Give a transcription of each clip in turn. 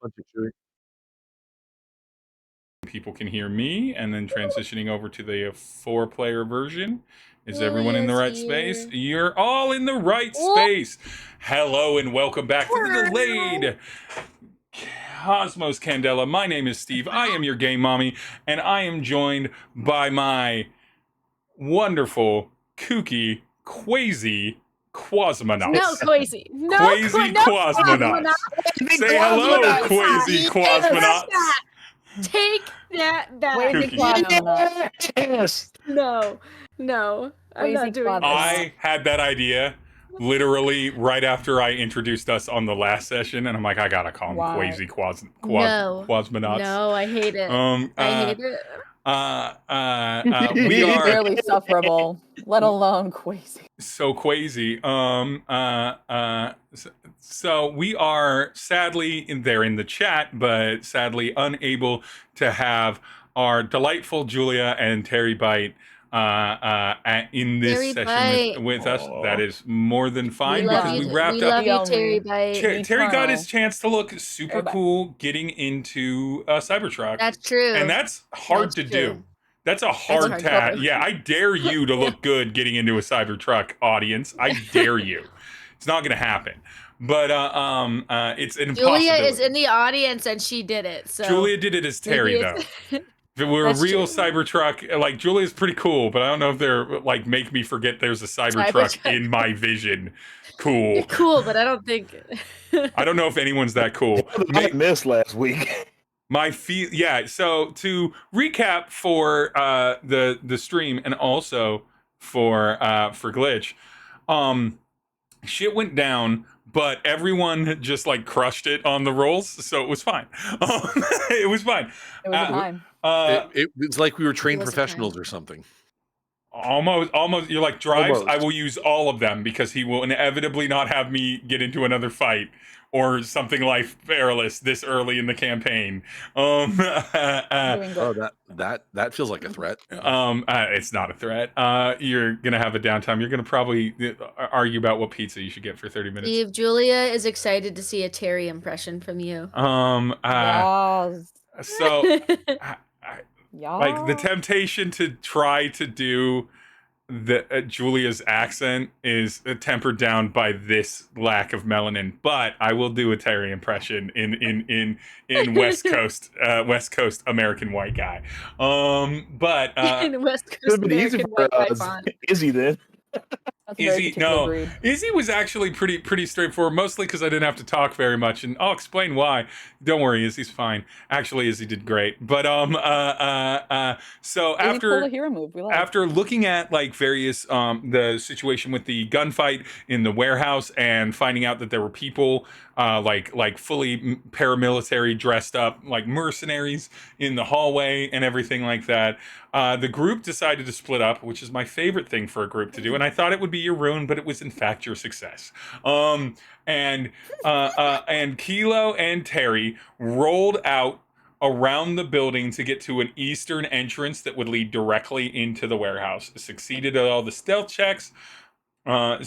Bunch of shit. People can hear me, and then transitioning over to the 4-player version. Is everyone in the Julia's right here. space? You're all in the right space. Hello and welcome back to the delayed Cosmos Candela. My name is Steve. I am your game mommy, and I am joined by my wonderful, kooky, quasi Quasmonauts. No, Quasi. No, Quasi Quasmonauts. Say hello, Quasi Quasmonauts. Take that back. Quasi Quasmonauts. Yes. No, I'm not doing this. I had that idea literally right after I introduced us on the last session, and I'm like, I gotta call them Quasi Quasmonauts. No, I hate it. I hate it. We are barely sufferable, let alone Quasi. so Quasi. So we are sadly they're in the chat, but sadly unable to have our delightful Julia and Terry Bite in this Terry session with us. That is more than fine because we wrapped we up. love you, Terry Bite. Terry got his chance to look super cool getting into Cybertruck. That's true. And that's hard to do. That's a hard That's task. Yeah, I dare you to look good getting into a Cybertruck audience. I dare you. It's not going to happen. But it's an impossibility. Julia is in the audience and she did it. So Julia did it as Terry, though. If we're a real Cybertruck, like Julia's pretty cool, but I don't know if they're like make me forget there's a Cybertruck in my vision. Cool. You're cool, but I don't think. I don't know if anyone's that cool. I missed last week. Yeah. So to recap for the stream and also for Glitch, shit went down. But everyone just like crushed it on the rolls, so it was fine. It was fine. It was a time. It's like we were trained professionals or something. Almost. You're like drives. Almost. I will use all of them because he will inevitably not have me get into another fight or something like perilous this early in the campaign. That feels like a threat. It's not a threat. You're gonna have a downtime. You're gonna probably argue about what pizza you should get for 30 minutes. Steve, Julia is excited to see a Terry impression from you. So, like the temptation to try to do the Julia's accent is tempered down by this lack of melanin, but I will do a Terry impression in West Coast American white guy. But in West Coast American white guy font. Izzy then. Izzy was actually pretty straightforward, mostly because I didn't have to talk very much, and I'll explain why. Don't worry, Izzy's fine. Actually, Izzy did great. But so after looking at like various the situation with the gunfight in the warehouse and finding out that there were people like fully paramilitary dressed up like mercenaries in the hallway and everything like that, the group decided to split up, which is my favorite thing for a group to do, and I thought it would be your ruin, but it was in fact your success. And Kilo and Terry rolled out around the building to get to an eastern entrance that would lead directly into the warehouse. Succeeded at all the stealth checks. Got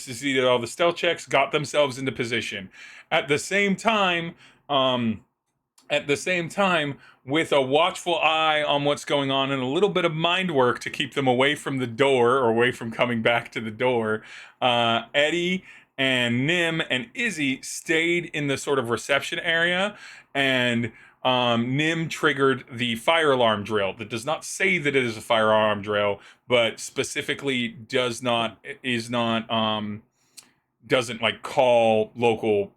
themselves into position. At the same time, with a watchful eye on what's going on and a little bit of mind work to keep them away from the door or away from coming back to the door, Eddie and Nim and Izzy stayed in the sort of reception area, and Nim triggered the fire alarm drill that does not say that it is a fire alarm drill, but specifically doesn't like call local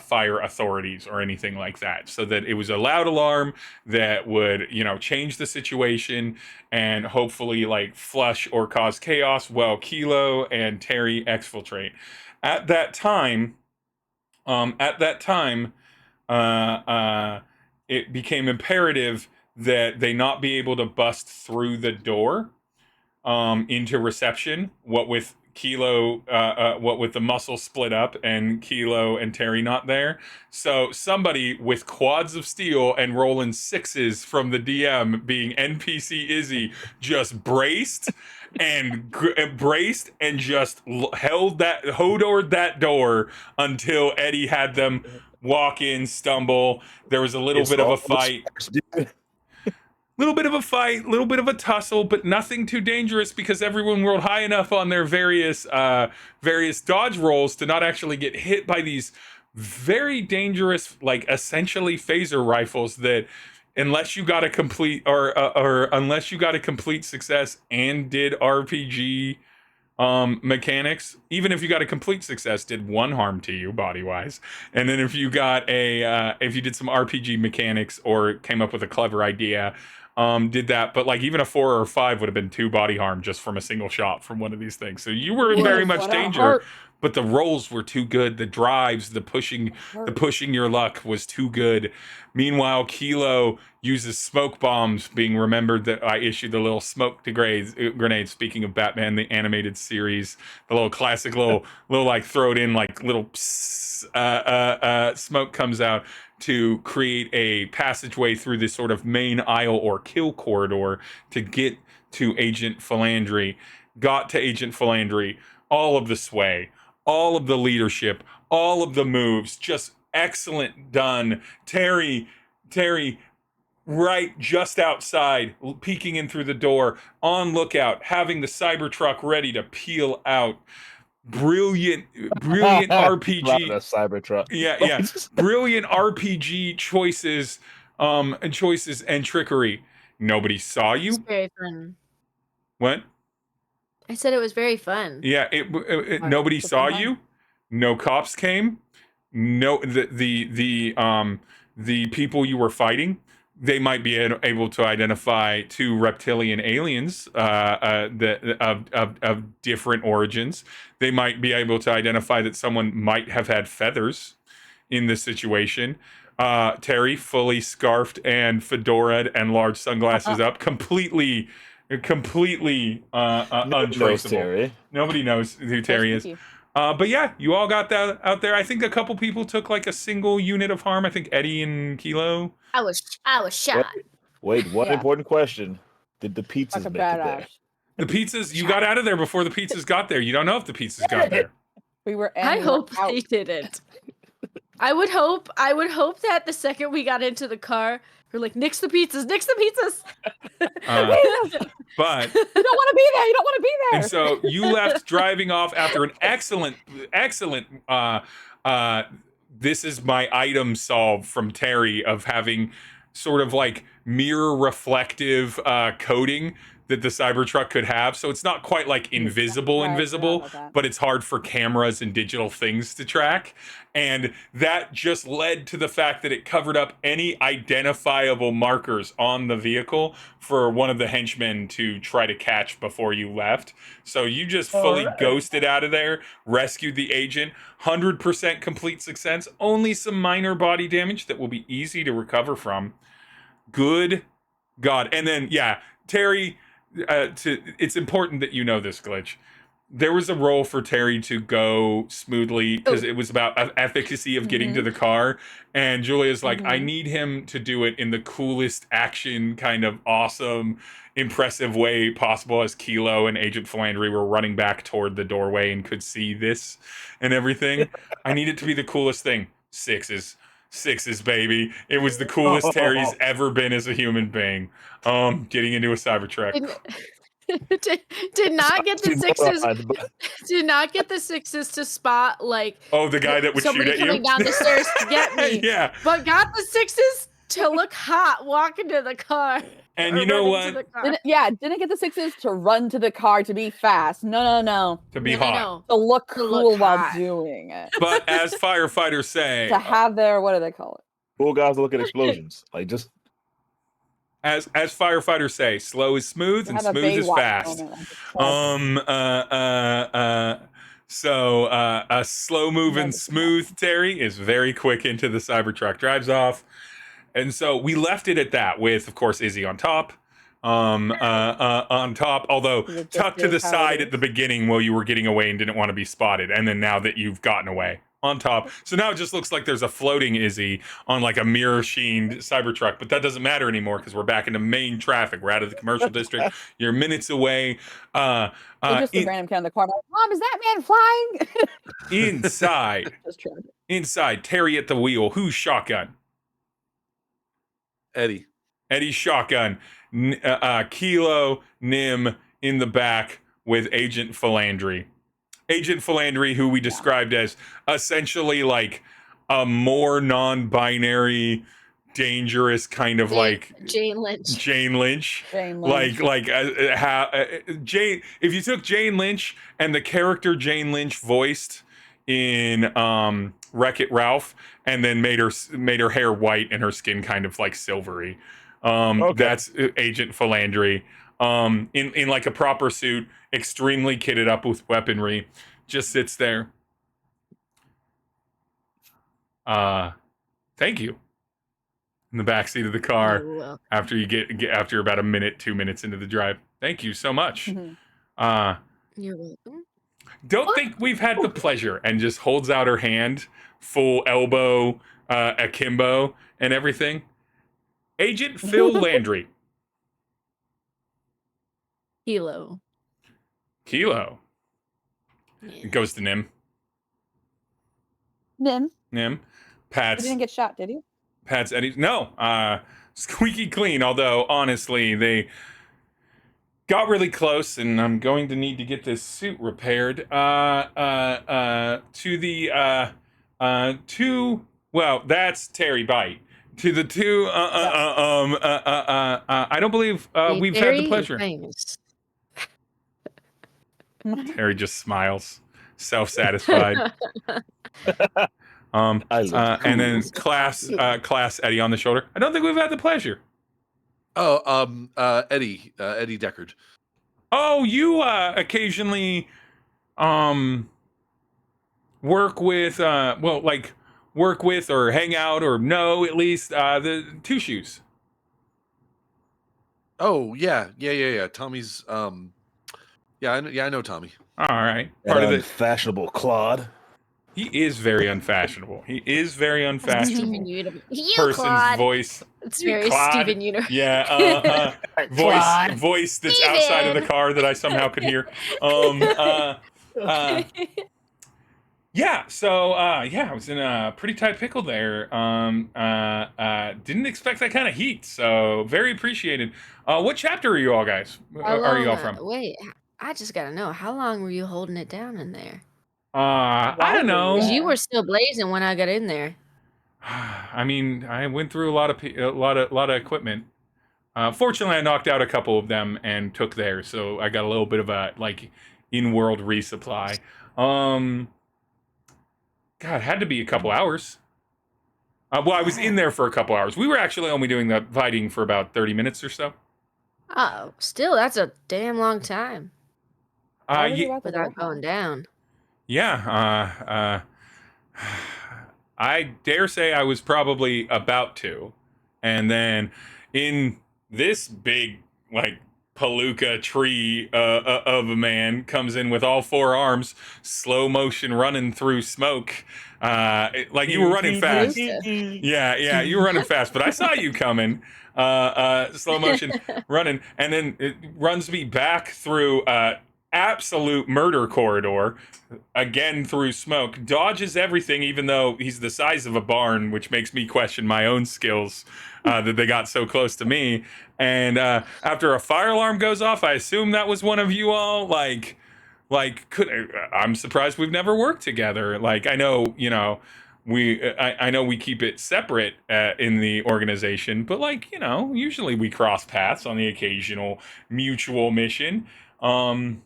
fire authorities or anything like that, so that it was a loud alarm that would change the situation and hopefully like flush or cause chaos while Kilo and Terry exfiltrate. At that time, it became imperative that they not be able to bust through the door into reception, what with the muscle split up and Kilo and Terry not there. So somebody with quads of steel and rolling sixes from the DM, being NPC Izzy, just braced and just hodored that door until Eddie had them walk in, stumble. There was a little bit of a fight. Little bit of a fight, little bit of a tussle, but nothing too dangerous because everyone rolled high enough on their various dodge rolls to not actually get hit by these very dangerous, like essentially phaser rifles that, unless you got a complete or unless you got a complete success and did RPG mechanics, even if you got a complete success, did 1 harm to you body wise, and then if you got if you did some RPG mechanics or came up with a clever idea, did that, but like even a 4 or 5 would have been 2 body harm just from a single shot from one of these things. So you were in very much danger, but the rolls were too good. The drives, the pushing your luck was too good. Meanwhile, Kilo uses smoke bombs, being remembered that I issued the little smoke grenade. Speaking of Batman, the animated series, the little classic little like throw it in like little smoke comes out to create a passageway through this sort of main aisle or kill corridor to get to Agent Phil Landry. Got to Agent Phil Landry, all of the sway, all of the leadership, all of the moves, just excellent done. Terry, right just outside, peeking in through the door, on lookout, having the Cybertruck ready to peel out. Brilliant RPG. Cybertruck. Yeah. Brilliant RPG choices and trickery. Nobody saw you. It's very fun. What? I said it was very fun. Yeah, nobody saw you. No cops came. No, the people you were fighting, they might be able to identify 2 reptilian aliens of different origins. They might be able to identify that someone might have had feathers in this situation. Terry, fully scarfed and fedoraed and large sunglasses up, completely untraceable. Nobody knows who Terry is. But yeah, you all got that out there. I think a couple people took like a single unit of harm. I think Eddie and Kilo. I was shot. Wait, one important question. Did the pizzas make it there? The pizzas, you got out of there before the pizzas got there. You don't know if the pizzas got there. I hope they didn't. I would hope that the second we got into the car, we're like, nix the pizzas. But you don't want to be there. You don't want to be there. And so you left driving off after an excellent this is my item solve from Terry of having sort of like mirror reflective coating that the Cybertruck could have. So it's not quite like invisible, but it's hard for cameras and digital things to track. And that just led to the fact that it covered up any identifiable markers on the vehicle for one of the henchmen to try to catch before you left. So you just fully ghosted out of there, rescued the agent, 100% complete success, only some minor body damage that will be easy to recover from. Good God. And then, yeah, Terry... it's important that you know this, Glitch. There was a role for Terry to go smoothly because it was about efficacy of getting to the car. And Julia's like, I need him to do it in the coolest action, kind of awesome, impressive way possible, as Kilo and Agent Phil Landry were running back toward the doorway and could see this and everything. I need it to be the coolest thing. Sixes, baby. It was the coolest Terry's ever been as a human being. Getting into a Cybertruck. Did not get the sixes. Did not get the sixes to spot like the guy that would shoot at you coming down the stairs to get me. Yeah, but got the sixes to look hot walking to the car. And you know what? Didn't get the sixes to run to the car to be fast. No. To be hot. To look cool while doing it. But as firefighters say, to have their, what do they call it? Cool guys look at explosions. Like just as firefighters say, slow is smooth and smooth is fast. So a slow moving smooth Terry is very quick into the Cybertruck, drives off. And so we left it at that with, of course, Izzy on top. Although tucked to the side at the beginning while you were getting away and didn't want to be spotted. And then now that you've gotten away, on top. So now it just looks like there's a floating Izzy on like a mirror sheened Cybertruck, but that doesn't matter anymore because we're back into main traffic. We're out of the commercial district. You're minutes away. Just a random kid in the car. Like, Mom, is that man flying? Inside. Inside, Terry at the wheel. Who's shotgun? Eddie. Eddie's shotgun. Kilo, Nim in the back with Agent Phil Landry. Agent Phil Landry, who we described as essentially like a more non-binary, dangerous kind of like Jane Lynch. Jane Lynch. Jane. If you took Jane Lynch and the character Jane Lynch voiced in Wreck-It Ralph, and then made her hair white and her skin kind of like silvery. That's Agent Phil Landry. In like a proper suit, extremely kitted up with weaponry, just sits there. Thank you. In the backseat of the car after you get after about a minute, 2 minutes into the drive. Thank you so much. You're welcome. Don't think we've had the pleasure, and just holds out her hand, full elbow, akimbo, and everything. Agent Phil Landry. Kilo. Kilo. Yeah. It goes to Nim. Nim. Nim. He Pats. didn't get shot, did he? Pats Eddie. No. Squeaky clean, although honestly, they got really close, and I'm going to need to get this suit repaired. That's Terry Bite. To the two, I don't believe we've had the pleasure. Famous. Terry just smiles, self-satisfied. And then class Eddie on the shoulder. I don't think we've had the pleasure. Eddie Deckard. Oh, you occasionally work with or hang out or know at least the Two Shoes. Oh yeah. Tommy's I know Tommy. All right. Part of the fashionable Claude. He is very unfashionable. Person's Claude. voice. It's very Claude. Steven Universe. Yeah. Voice that's Steven. outside of the car that I somehow could hear. Yeah. So I was in a pretty tight pickle there. Didn't expect that kind of heat. So very appreciated. What chapter are you all guys? Are you all from? Wait, I just gotta know. How long were you holding it down in there? I don't know. 'Cause you were still blazing when I got in there. I mean, I went through a lot of equipment. Fortunately, I knocked out a couple of them and took theirs, so I got a little bit of a like in-world resupply. God, it had to be a couple hours. Well, I was in there for a couple hours. We were actually only doing the fighting for about 30 minutes or so. Oh, still, that's a damn long time. Without going down. Yeah, I dare say I was probably about to. And then in this big, like, palooka tree of a man comes in with all four arms, slow motion running through smoke. Like you were running fast. Yeah, you were running fast, but I saw you coming. Slow motion running, and then it runs me back through absolute murder corridor, again through smoke, dodges everything, even though he's the size of a barn, which makes me question my own skills that they got so close to me. And after a fire alarm goes off, I assume that was one of you all. I'm surprised we've never worked together. Like, I know, I know we keep it separate in the organization, but usually we cross paths on the occasional mutual mission. What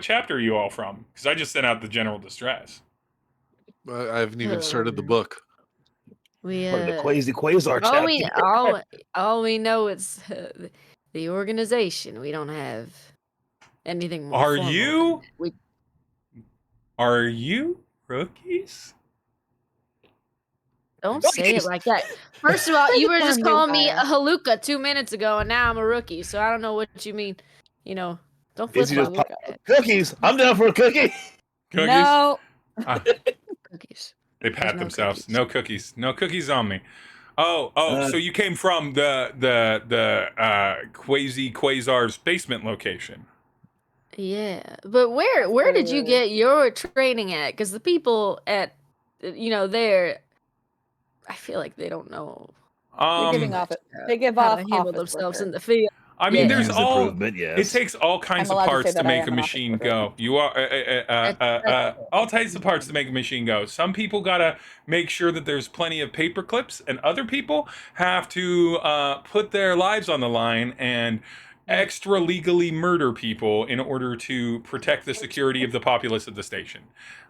chapter are you all from? Because I just sent out the general distress. I haven't even started the book. We the Crazy Quasar chapter. all we know is the organization. We don't have anything more. Are you rookies? Don't say it like that. First of all, you were just calling me a haluka 2 minutes ago, and now I'm a rookie. So I don't know what you mean. Don't flip flop. Cookies. I'm down for a cookie. Cookies? No. Cookies. They pat themselves. Cookies. No cookies. No cookies on me. So you came from the Quasar's basement location. Yeah, but where did you get your training at? Because the people at there, I feel like they don't know. They're giving off it. They give how off to handle office themselves worker. in the field. I mean, Yeah. there's Use all. improvement, It yes. takes all kinds I'm of allowed to parts say to that I make am a an office machine worker. go. You are That's all types of parts to make a machine go. Some people gotta make sure that there's plenty of paper clips, and other people have to put their lives on the line and extra legally murder people in order to protect the security of the populace of the station.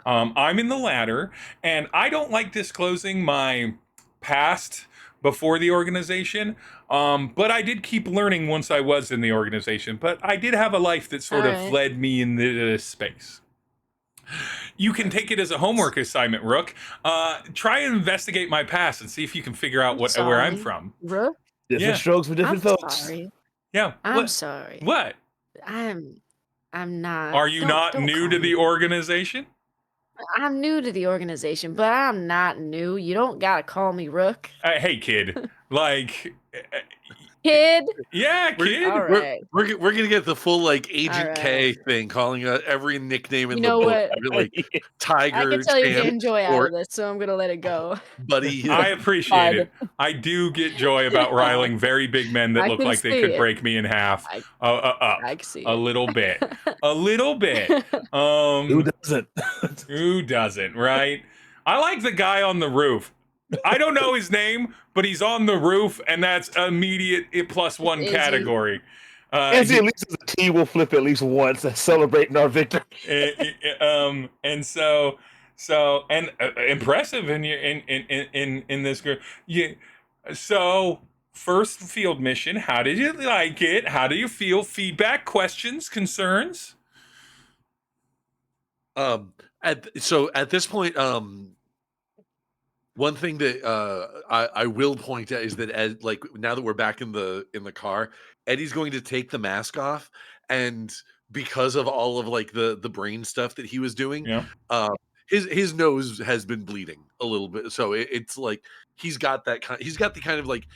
I'm in the latter, and I don't like disclosing my past before the organization. But I did keep learning once I was in the organization. But I did have a life that sort of Alright. led me into this space. You can take it as a homework assignment, Rook. Try and investigate my past and see if you can figure out where I'm from. Rook, Different Yeah. strokes for different I'm folks. sorry. Yeah. I'm sorry. What? I'm not. Are you not don't new call to me. the organization? I'm new to the organization, but I'm not new. You don't gotta call me Rook. Hey, kid. Like, Kid. yeah, kid. All right. We're gonna get the full like Agent All K right. thing, calling out every nickname in You the know book. what? Like Tiger, I can tell you Champ, getting joy out or of this, so I'm gonna let it go. Buddy. I appreciate Bud. it. I do get joy about riling very big men that I look can like they see could it. break me in half. I Up can see a it. little bit, a little bit. Who doesn't? Who doesn't, right? I like the guy on the roof. I don't know his name, but he's on the roof, and that's immediate +1 Is he? category. Nancy, at least as a team, will flip at least once, celebrating our victory. And so and impressive in this group. Yeah. So first field mission. How did you like it? How do you feel? Feedback, questions, concerns. At this point, one thing that I will point out is that as like now that we're back in the car, Eddie's going to take the mask off, and because of all of like the brain stuff that he was doing, Yeah. his nose has been bleeding a little bit, so it's like he's got the kind of like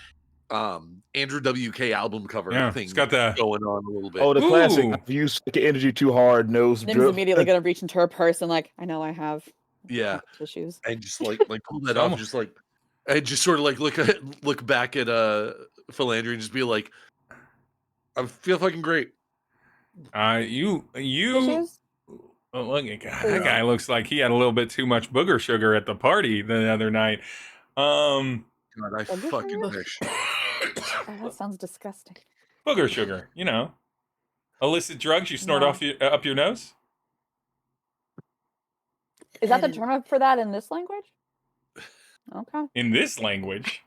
Andrew WK album cover thing. He's got the going on a little bit. Oh, the classic. Ooh. If you use energy too hard, nose Nim's drip. immediately gonna reach into her purse and like, I know I have Yeah, tissues. and just like pull that off, just like, and just sort of like look back at Phil Landry and just be like, I feel fucking great. You Tissues? oh, look at that guy looks like he had a little bit too much booger sugar at the party the other night. God, I Booger fucking sugar? wish. Oh, that sounds disgusting. Booger sugar, illicit drugs you snort No. off up your nose. Is that the term for that in this language? Okay. In this language,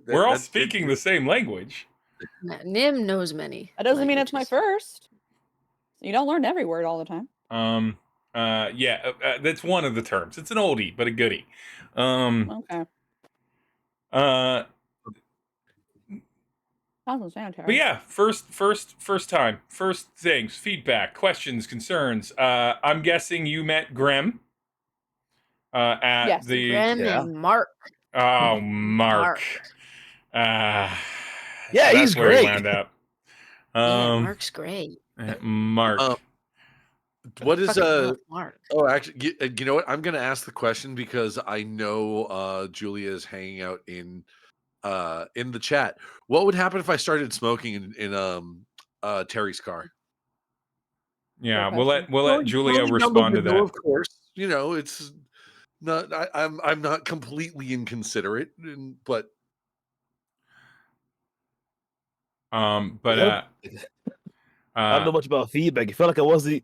we're all speaking the same language. Nim knows many. That doesn't mean it's my languages. first. You don't learn every word all the time. That's one of the terms. It's an oldie but a goodie. Okay. Sounds unsanitary. But yeah, first time, first things, feedback, questions, concerns. I'm guessing you met Grem at Yes, the Gren and Mark. Oh, Mark. Yeah, That's he's where he great. wound up. Yeah, Mark's great. Mark. What is Fucking love Mark. Oh, actually, you know what? I'm gonna ask the question because I know Julia is hanging out in the chat. What would happen if I started smoking in Terry's car? Yeah, Good we'll let Julia Throwing down the respond to window, that. Of course, it's not. I'm not completely inconsiderate, but But I don't know much about feedback. It felt like I wasn't.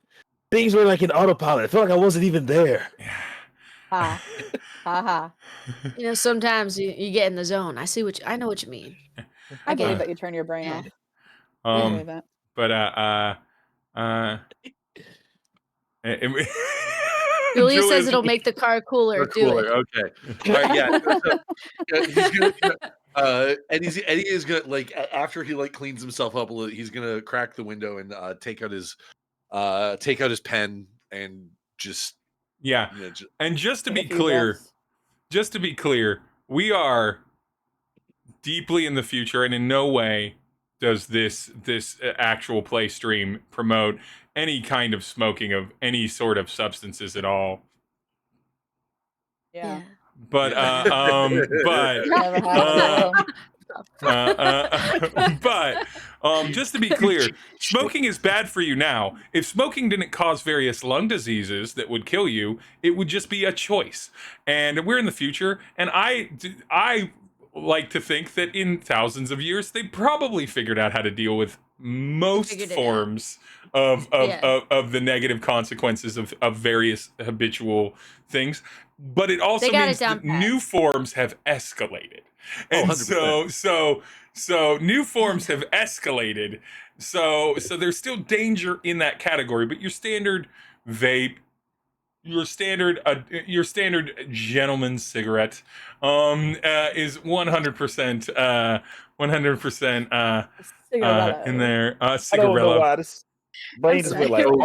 Things were like in autopilot. It felt like I wasn't even there. Ha. Ha ha. Sometimes you get in the zone. I know what you mean. I get believe it. that you turn your brain Yeah. off. I believe that. But Julia says Julia's- it'll make the car cooler. Do it. Okay. All right, yeah. He's gonna, Eddie is gonna like after he like cleans himself up a little. He's gonna crack the window and take out his pen and just yeah. And just to be Take a few clear, breaths. we are deeply in the future, and in no way does this actual play stream promote any kind of smoking of any sort of substances at all. Yeah. But Never have. but just to be clear, smoking is bad for you now. If smoking didn't cause various lung diseases that would kill you, it would just be a choice. And we're in the future, and I like to think that in thousands of years they probably figured out how to deal with most forms of the negative consequences of various habitual things. But it also means that new forms have escalated. And so new forms have escalated. So there's still danger in that category, but your standard vape, your standard gentleman's cigarette is 100% in there. Cigarella.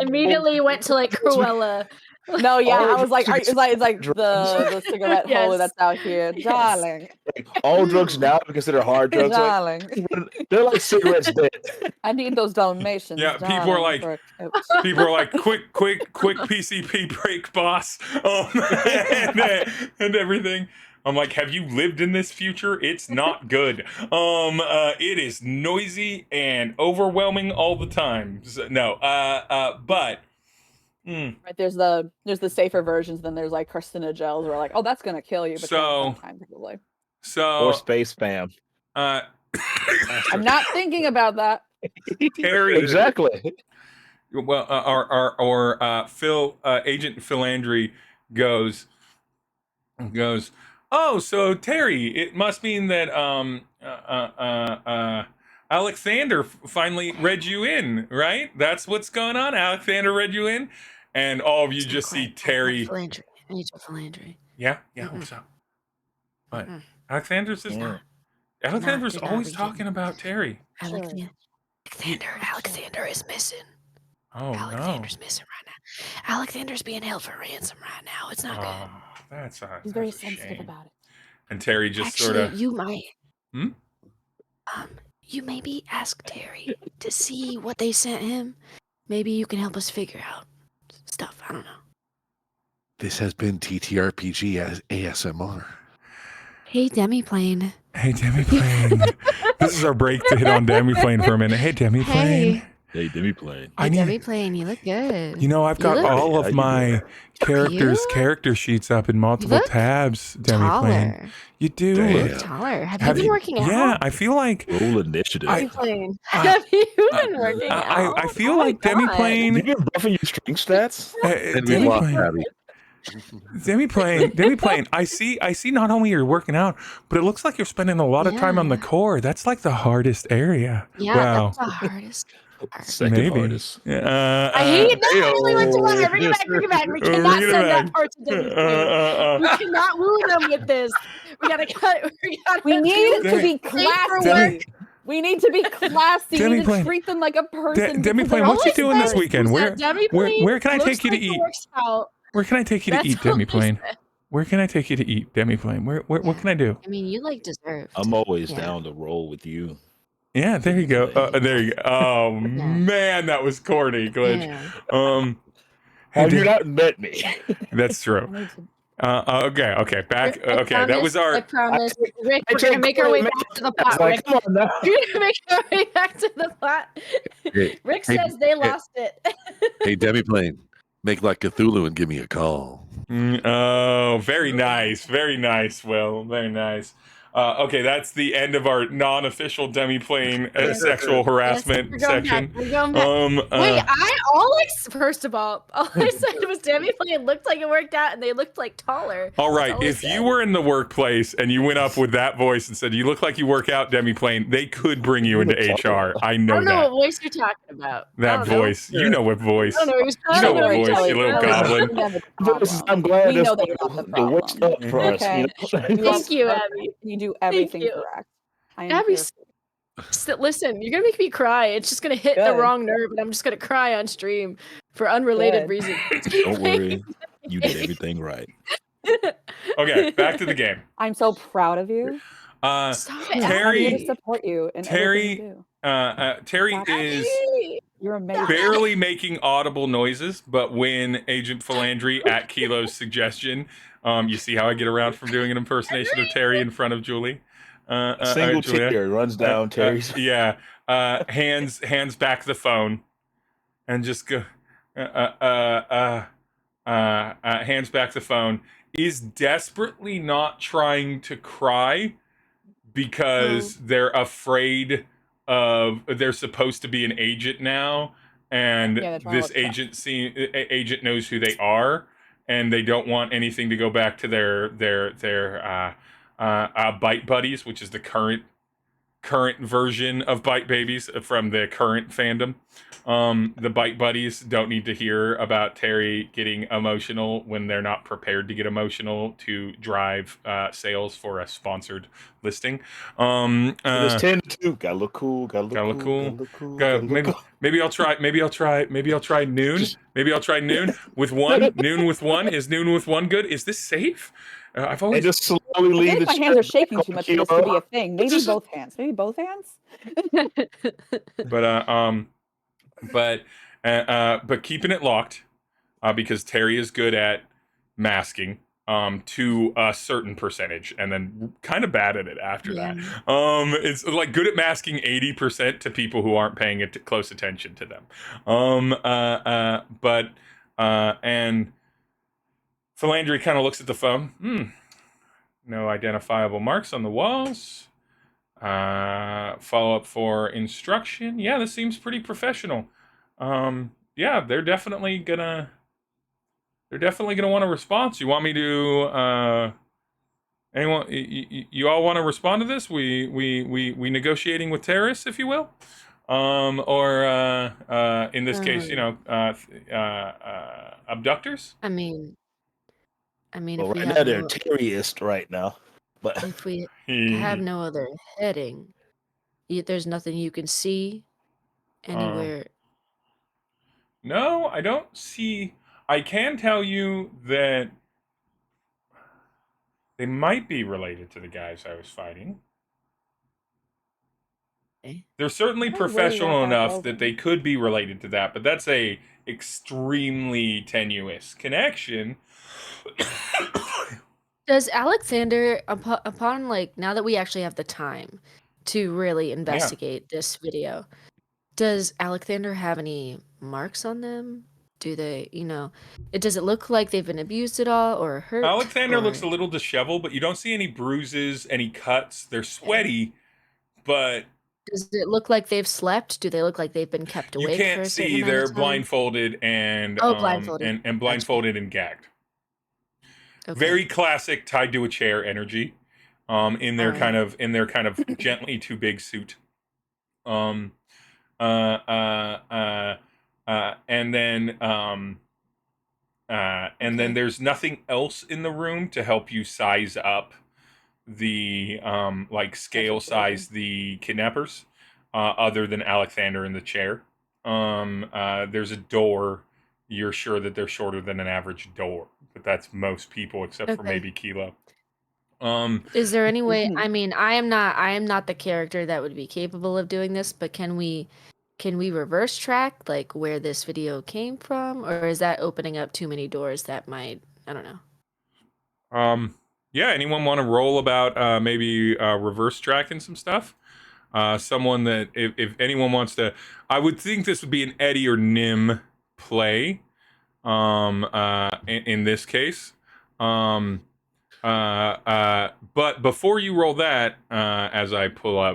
Immediately went to like Cruella. No, yeah, I was like, it's like the cigarette holder that's out here, darling. All drugs now are considered hard drugs. Darling. They're like cigarettes dead. I need those Dalmatians. Yeah, people are like, quick PCP break, boss, and everything. I'm like, have you lived in this future? It's not good. It is noisy and overwhelming all the time. So, no, but. Right, there's the safer versions. Then there's like carcinogens, where like, oh, that's gonna kill you. But probably. Or space spam. I'm not thinking about that. Terry, exactly. Well, Agent Phil Landry goes. Oh, so Terry, it must mean that Alekthaner finally read you in, right? That's what's going on. Alekthaner read you in, and all of you just see Terry. Agent Phil Landry. Yeah. What's up? What? Alekthaner's just Alekthaner's always talking about Terry. Alekthaner is missing. Oh, Alekthaner's missing right now. Alekthaner's being held for ransom right now. It's not good. He's very sensitive about it. And Terry just Actually, sort of. you might. You maybe ask Terry to see what they sent him. Maybe you can help us figure out stuff. I don't know. This has been TTRPG as ASMR. Hey, Demiplane. Hey, Demiplane. This is our break to hit on Demiplane for a minute. Hey, Demiplane. Hey, Demiplane. Demiplane, you look good. You know, I've got all of my character sheets up in multiple tabs, Demiplane. You do. You look taller. Have you been working out? Yeah, I feel like... Roll initiative. Have you been working out? I feel like Demiplane... Have you been buffing your strength stats? Demiplane, I see not only you're working out, but it looks like you're spending a lot of time on the core. That's like the hardest area. Yeah, wow. That's the hardest. Second hardest. I hate that. I really went to one. Bring it back. We cannot send that part to Demiplane. We cannot woo them with this. We gotta cut. We need to be classy. We need to be classy. We need to treat them like a person. Demiplane, what you doing this weekend? Where can I take you to eat? Where can I take you to eat, Demiplane? Where can I take you to eat, Demiplane? What can I do? I mean, you like deserve. I'm always down to roll with you. Yeah, there you go. There you go. Oh man, that was corny, Glitch. Have you not met me? That's true. Okay, back. Okay, that was our. I promise, Rick. We're gonna make our way back to the plot. Like, come on now. We're gonna make our way back to the plot. Rick says they lost it. Hey, Demiplane, make like Cthulhu and give me a call. Oh, very nice, Will, very nice. Okay, that's the end of our non-official Demiplane sexual harassment section. We're going back. Wait, first of all I said was Demiplane looked like it worked out, and they looked like taller. All right, if you were in the workplace and you went up with that voice and said, "You look like you work out, Demiplane," they could bring you into HR. I know that. I don't know what voice you're talking about. That voice, you know what voice? I don't know. You know what voice, you little goblin. I'm glad we know that you're not the problem. For us, okay. Thank you, Abby. You do everything correct. Abby, listen, you're gonna make me cry. It's just gonna hit the wrong nerve, and I'm just gonna cry on stream for unrelated reasons. Don't worry, you did everything right. Okay, back to the game. I'm so proud of you. Stop it. Terry, I'm here to support you in everything you do. Terry is You're amazing. barely making audible noises, but when Agent Phil Landry, at Kilo's suggestion, you see how I get around from doing an impersonation of Terry in front of Julie? A single Julia. tear runs down Terry's. Yeah. Hands back the phone and just go, hands back the phone, is desperately not trying to cry because they're afraid of, they're supposed to be an agent now, and this agent knows who they are, and they don't want anything to go back to their bite buddies, which is the current version of Bite Babies from the current fandom. The Bite Buddies don't need to hear about Terry getting emotional when they're not prepared to get emotional to drive sales for a sponsored listing. It's 10 to 2. Gotta look cool. Gotta look cool. Maybe I'll try noon. Maybe I'll try noon with one. Noon with one. Is noon with one good? Is this safe? I've always just slowly leave the my hands are shaking too much for this to be a thing. Maybe both hands. Maybe both hands. But keeping it locked, because Terry is good at masking to a certain percentage, and then kind of bad at it after that. It's like good at masking 80% to people who aren't paying close attention to them. And Philandry kind of looks at the phone. No identifiable marks on the walls. Follow up for instruction. Yeah, this seems pretty professional. Yeah, they're definitely gonna want a response. You want me to anyone you all want to respond to this? We negotiating with terrorists, if you will. Or in this case, abductors? I mean, Well, if we right have now they're terrorist right now. But if we have no other heading, there's nothing you can see anywhere. No, I don't see. I can tell you that they might be related to the guys I was fighting. Okay. They're certainly professional enough that they could be related to that, but that's a extremely tenuous connection. Does Alekthaner, upon like now that we actually have the time to really investigate this video, does Alekthaner have any marks on them? Do they, does it look like they've been abused at all or hurt? Alekthaner looks a little disheveled, but you don't see any bruises, any cuts. They're sweaty, but does it look like they've slept? Do they look like they've been kept awake? You can't see. They're blindfolded and blindfolded and blindfolded and gagged. Okay. Very classic tied to a chair energy. In their kind of gently too big suit. And then there's nothing else in the room to help you size up the scale size the kidnappers, other than Alekthaner in the chair. There's a door. You're sure that they're shorter than an average door, but that's most people except for maybe Kilo. Is there any way? I mean, I am not the character that would be capable of doing this, but can we reverse track like where this video came from, or is that opening up too many doors that might, I don't know. Yeah, anyone want to roll about maybe reverse tracking some stuff? Someone that if anyone wants to, I would think this would be an Eddie or Nim play. In this case. But before you roll that, as I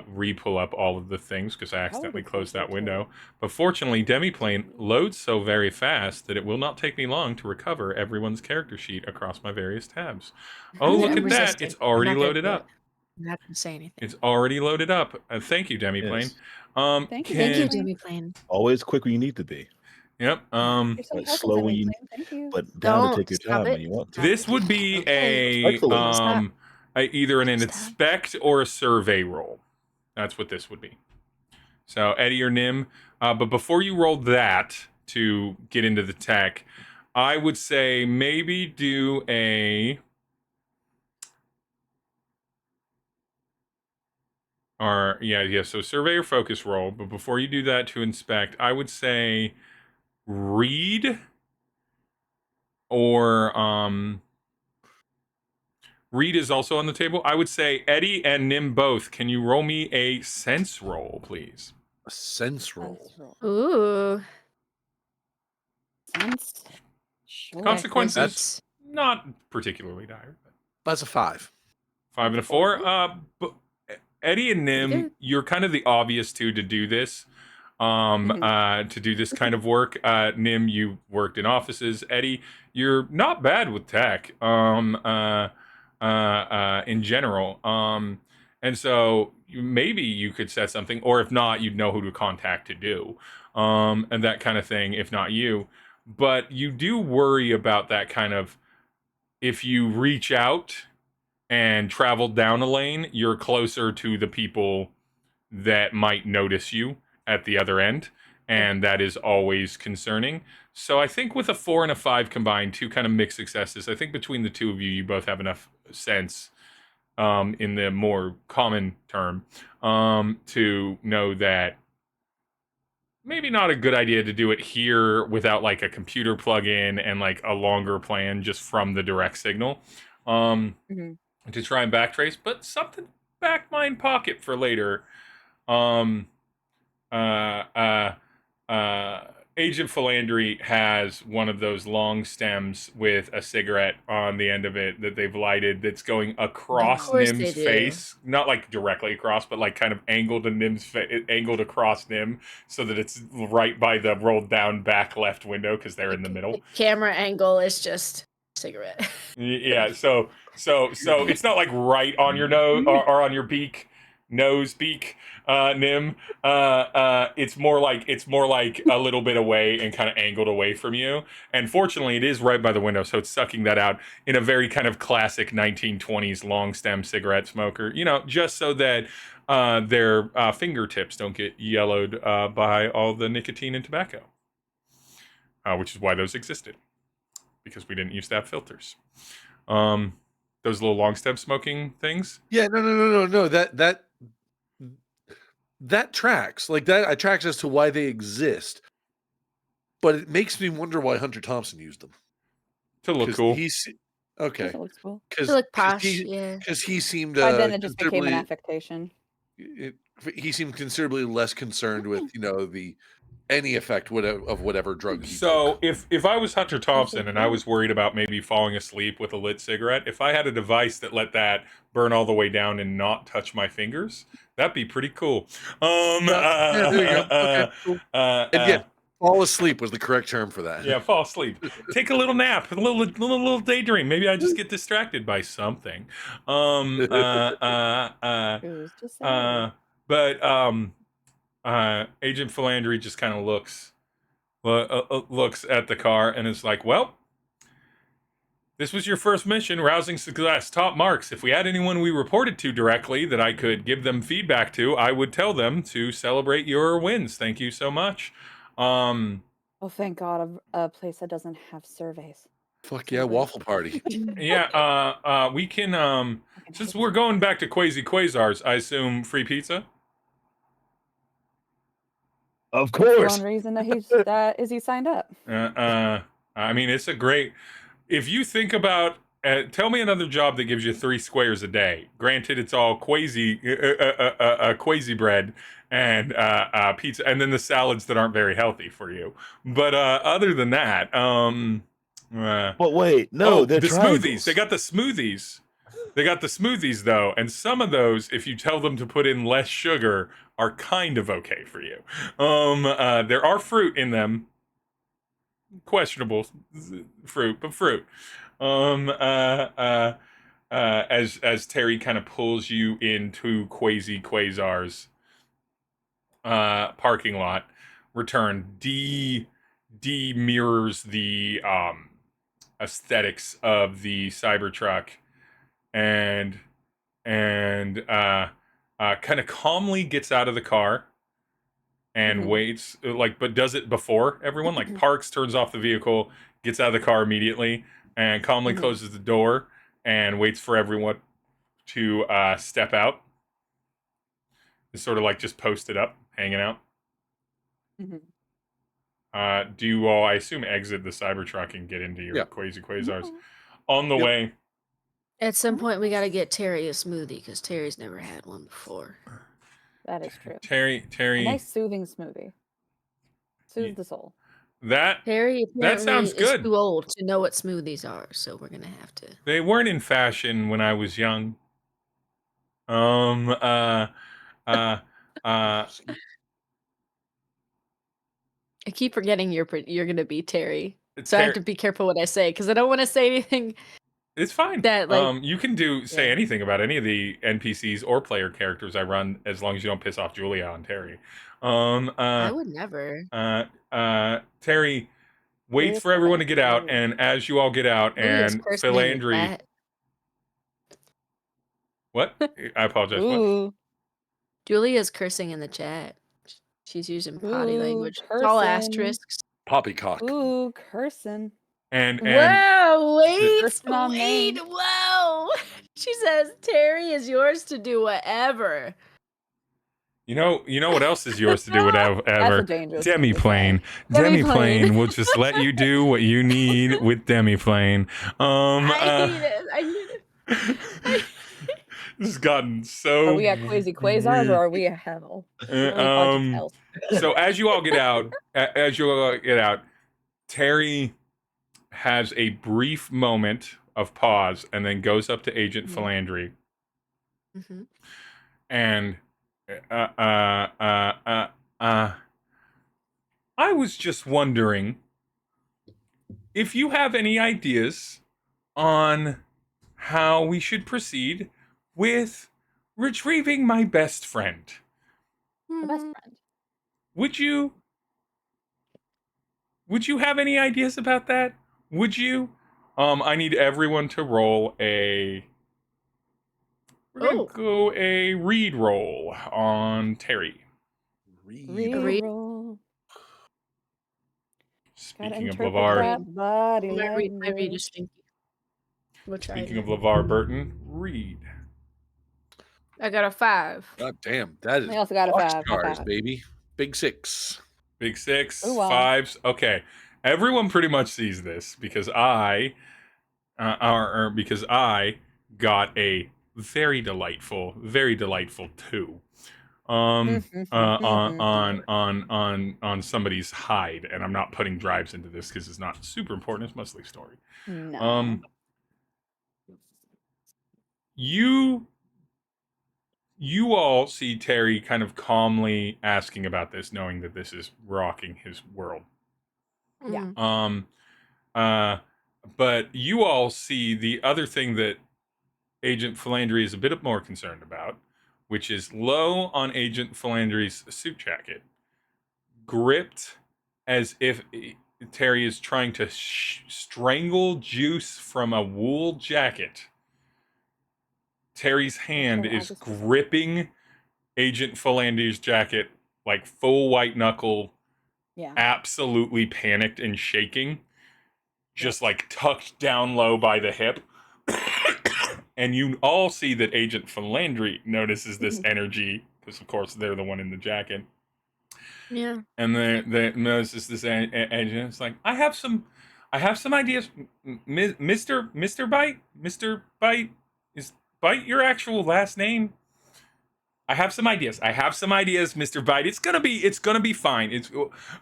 re-pull up all of the things, because I accidentally closed that window. But fortunately, Demiplane loads so very fast that it will not take me long to recover everyone's character sheet across my various tabs. Oh, look at that. It's already loaded up. I'm not going to say anything. It's already loaded up. Thank you, Demiplane. Yes. Thank you, Demiplane. Always quick when you need to be. Yep. You're so slow when you, but down to take your time when you want to. This would be either an inspect or a survey roll. That's what this would be. So Eddie or Nim. But before you roll that to get into the tech, I would say maybe do a Yeah. So survey or focus roll. But before you do that to inspect, I would say read or read is also on the table. I would say Eddie and Nim both. Can you roll me a sense roll, please? A sense roll. Ooh. Sense. Sure. Consequences not particularly dire. But That's a 5. 5 and a 4. But Eddie and Nim, you're kind of the obvious two to do this. To do this kind of work. Nim, you worked in offices. Eddie, you're not bad with tech. In general. And so maybe you could set something, or if not, you'd know who to contact to do. And that kind of thing, if not you. But you do worry about that kind of, if you reach out and travel down a lane, you're closer to the people that might notice you at the other end, and that is always concerning. So I think with a 4 and a 5 combined, two kind of mixed successes, I think between the two of you, you both have enough sense in the more common term to know that maybe not a good idea to do it here without like a computer plug-in and like a longer plan just from the direct signal to try and backtrace, but something back my pocket for later. Agent Phil Landry has one of those long stems with a cigarette on the end of it that they've lighted that's going across Nim's face. Not like directly across, but like kind of angled to Nim's angled across Nim so that it's right by the rolled down back left window because they're in the middle. The camera angle is just cigarette. Yeah, so it's not like right on your nose or on your beak. Nim. It's more like a little bit away and kind of angled away from you. And fortunately, it is right by the window, so it's sucking that out in a very kind of classic 1920s long stem cigarette smoker. You know, just so that their fingertips don't get yellowed by all the nicotine and tobacco, which is why those existed, because we didn't used to have filters. Those little long stem smoking things. Yeah, no. That tracks. Like that tracks as to why they exist. But it makes me wonder why Hunter Thompson used them. To look cool. Okay. That looks cool. To look posh, yeah. Because he seemed By then it just became an affectation. He seemed considerably less concerned with, any effect of whatever drug he took. If I was Hunter Thompson and I was worried about maybe falling asleep with a lit cigarette, if I had a device that let that burn all the way down and not touch my fingers, that'd be pretty cool. There you go. Okay, cool. Fall asleep was the correct term for that. Yeah, fall asleep. Take a little nap, a little daydream. Maybe I just get distracted by something. Agent Phil Landry just kind of looks at the car and is like, well, this was your first mission, rousing success, top marks. If we had anyone we reported to directly that I could give them feedback to, I would tell them to celebrate your wins. Thank you so much. Oh, thank God, a place that doesn't have surveys. Fuck yeah, waffle party. Yeah, we can, since we're going back to Quasars, I assume free pizza? Of course. One reason that he signed up. I mean, it's a great. If you think about, tell me another job that gives you 3 squares a day. Granted, it's all quasi bread and pizza, and then the salads that aren't very healthy for you. But other than that, but wait, no, they're the triangles. smoothies. They got the smoothies. They got the smoothies though, and some of those, if you tell them to put in less sugar, are kind of okay for you. There are fruit in them. Questionable fruit, but fruit. As Terry kind of pulls you into Quasar's parking lot, return D mirrors the aesthetics of the Cybertruck, and kind of calmly gets out of the car and waits, but does it before everyone, like parks, turns off the vehicle, gets out of the car immediately, and calmly closes the door and waits for everyone to step out. is sort of like just posted up, hanging out. Mm-hmm. Do you all, I assume, exit the Cybertruck and get into your quasars? On the way. At some point, we got to get Terry a smoothie because Terry's never had one before. That is true. Terry. A nice soothing smoothie. Soothes the soul. Terry that sounds is good. too old to know what smoothies are, so we're gonna have to. They weren't in fashion when I was young. I keep forgetting you're gonna be Terry, so I have to be careful what I say because I don't want to say anything. It's fine. That like you can say anything about any of the NPCs or player characters I run as long as you don't piss off Julia and Terry. I would never. Terry waits for everyone to get out, and as you all get out, and Phil Landry. What? I apologize. What? Julia's cursing in the chat. She's using potty language. It's all asterisks. Poppycock. Ooh, cursing. And whoa, wait, whoa. She says Terry is yours to do whatever. You know what else is yours to do whatever? Demiplane. Demiplane will just let you do what you need with Demiplane. I hate it. This has gotten so. Are we at Crazy Quasars or are we at hell? So as you all get out, Terry has a brief moment of pause and then goes up to Agent Phil Landry. And I was just wondering if you have any ideas on how we should proceed with retrieving my best friend. The best friend. Would you have any ideas about that? Would you? I need everyone to roll a. We're gonna go a read roll on Terry. Read roll. Speaking of LeVar. My read is stinky. Speaking of LeVar Burton, read. I got a 5. God damn, that is. I also got a 5. Stars, baby. Big 6. Big 6. Ooh, wow. 5s. Okay, everyone pretty much sees this because I got a very delightful 2 on somebody's hide, and I'm not putting drives into this because it's not super important. It's mostly story. No. You all see Terry kind of calmly asking about this, knowing that this is rocking his world. Yeah. But you all see the other thing that Agent Phil Landry is a bit more concerned about, which is low on Agent Phil Landry's suit jacket, gripped as if Terry is trying to strangle juice from a wool jacket. Terry's hand is gripping Agent Phil Landry's jacket like full white knuckle, absolutely panicked and shaking, just like tucked down low by the hip. And you all see that Agent Phil Landry notices this energy, because of course they're the one in the jacket. Yeah. And they notices this agent. It's like, I have some ideas, Mr. Bite. Mr. Bite, is Bite your actual last name? I have some ideas, Mr. Bite. It's gonna be fine.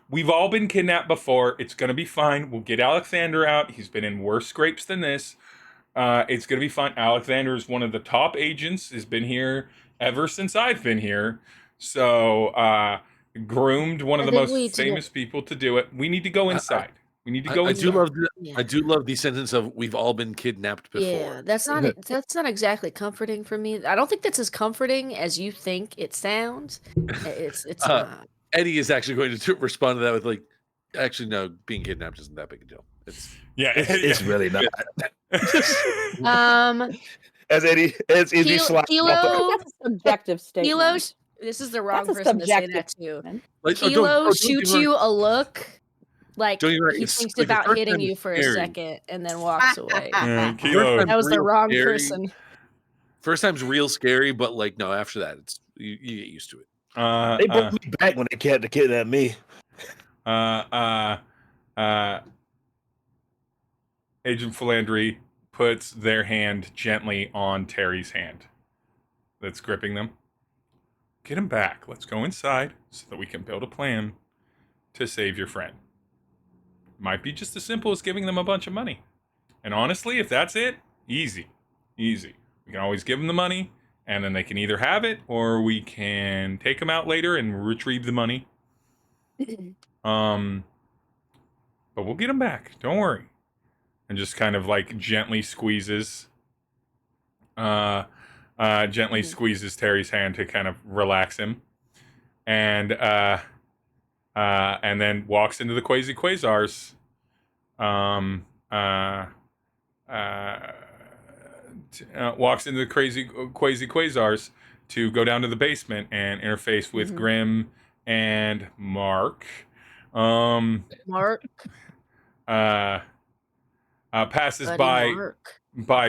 We've all been kidnapped before. It's gonna be fine. We'll get Alekthaner out. He's been in worse scrapes than this. It's gonna be fine. Alekthaner is one of the top agents. Has been here ever since I've been here. So groomed one of the most famous people to do it. We need to go inside. We need to go inside. I do love the sentence of "We've all been kidnapped before." Yeah, that's not exactly comforting for me. I don't think that's as comforting as you think it sounds. It's not. Eddie is actually going to respond to that with like, actually, no, being kidnapped isn't that big a deal. It's really not. As easy That's a subjective statement. Kilo, this is the wrong person to say that to. Like, Kilo shoots you a look like he it's thinks like about hitting you for a second and then walks away. Kilo, that was the wrong scary. person. First time's real scary, but like no, after that You get used to it. They brought me back when they kept the kid at me. Agent Phil Landry puts their hand gently on Terry's hand that's gripping them. Get him back. Let's go inside so that we can build a plan to save your friend. Might be just as simple as giving them a bunch of money. And honestly, if that's it, easy. Easy. We can always give them the money, and then they can either have it, or we can take them out later and retrieve the money. But we'll get them back. Don't worry. And just kind of like gently squeezes Terry's hand to kind of relax him. And then walks into the quasars. Walks into the quasars to go down to the basement and interface with Grim and Mark. Passes by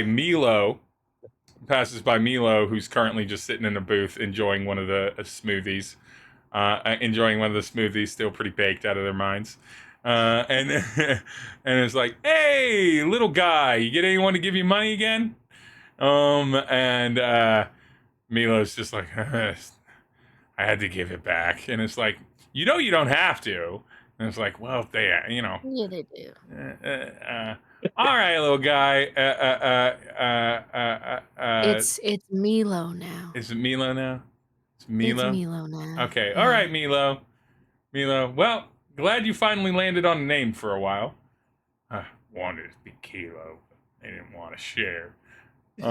Milo. Passes by Milo, who's currently just sitting in a booth enjoying one of the smoothies. Still pretty baked out of their minds. And it's like, hey, little guy, you get anyone to give you money again? And Milo's just like, I had to give it back. And it's like, you don't have to. And it's like, well, yeah, they do. All right, little guy. It's Milo now. Is it Milo now? It's Milo? It's Milo now. Okay. All right, Milo. Well, glad you finally landed on a name for a while. I wanted it to be Kilo, but they didn't want to share. We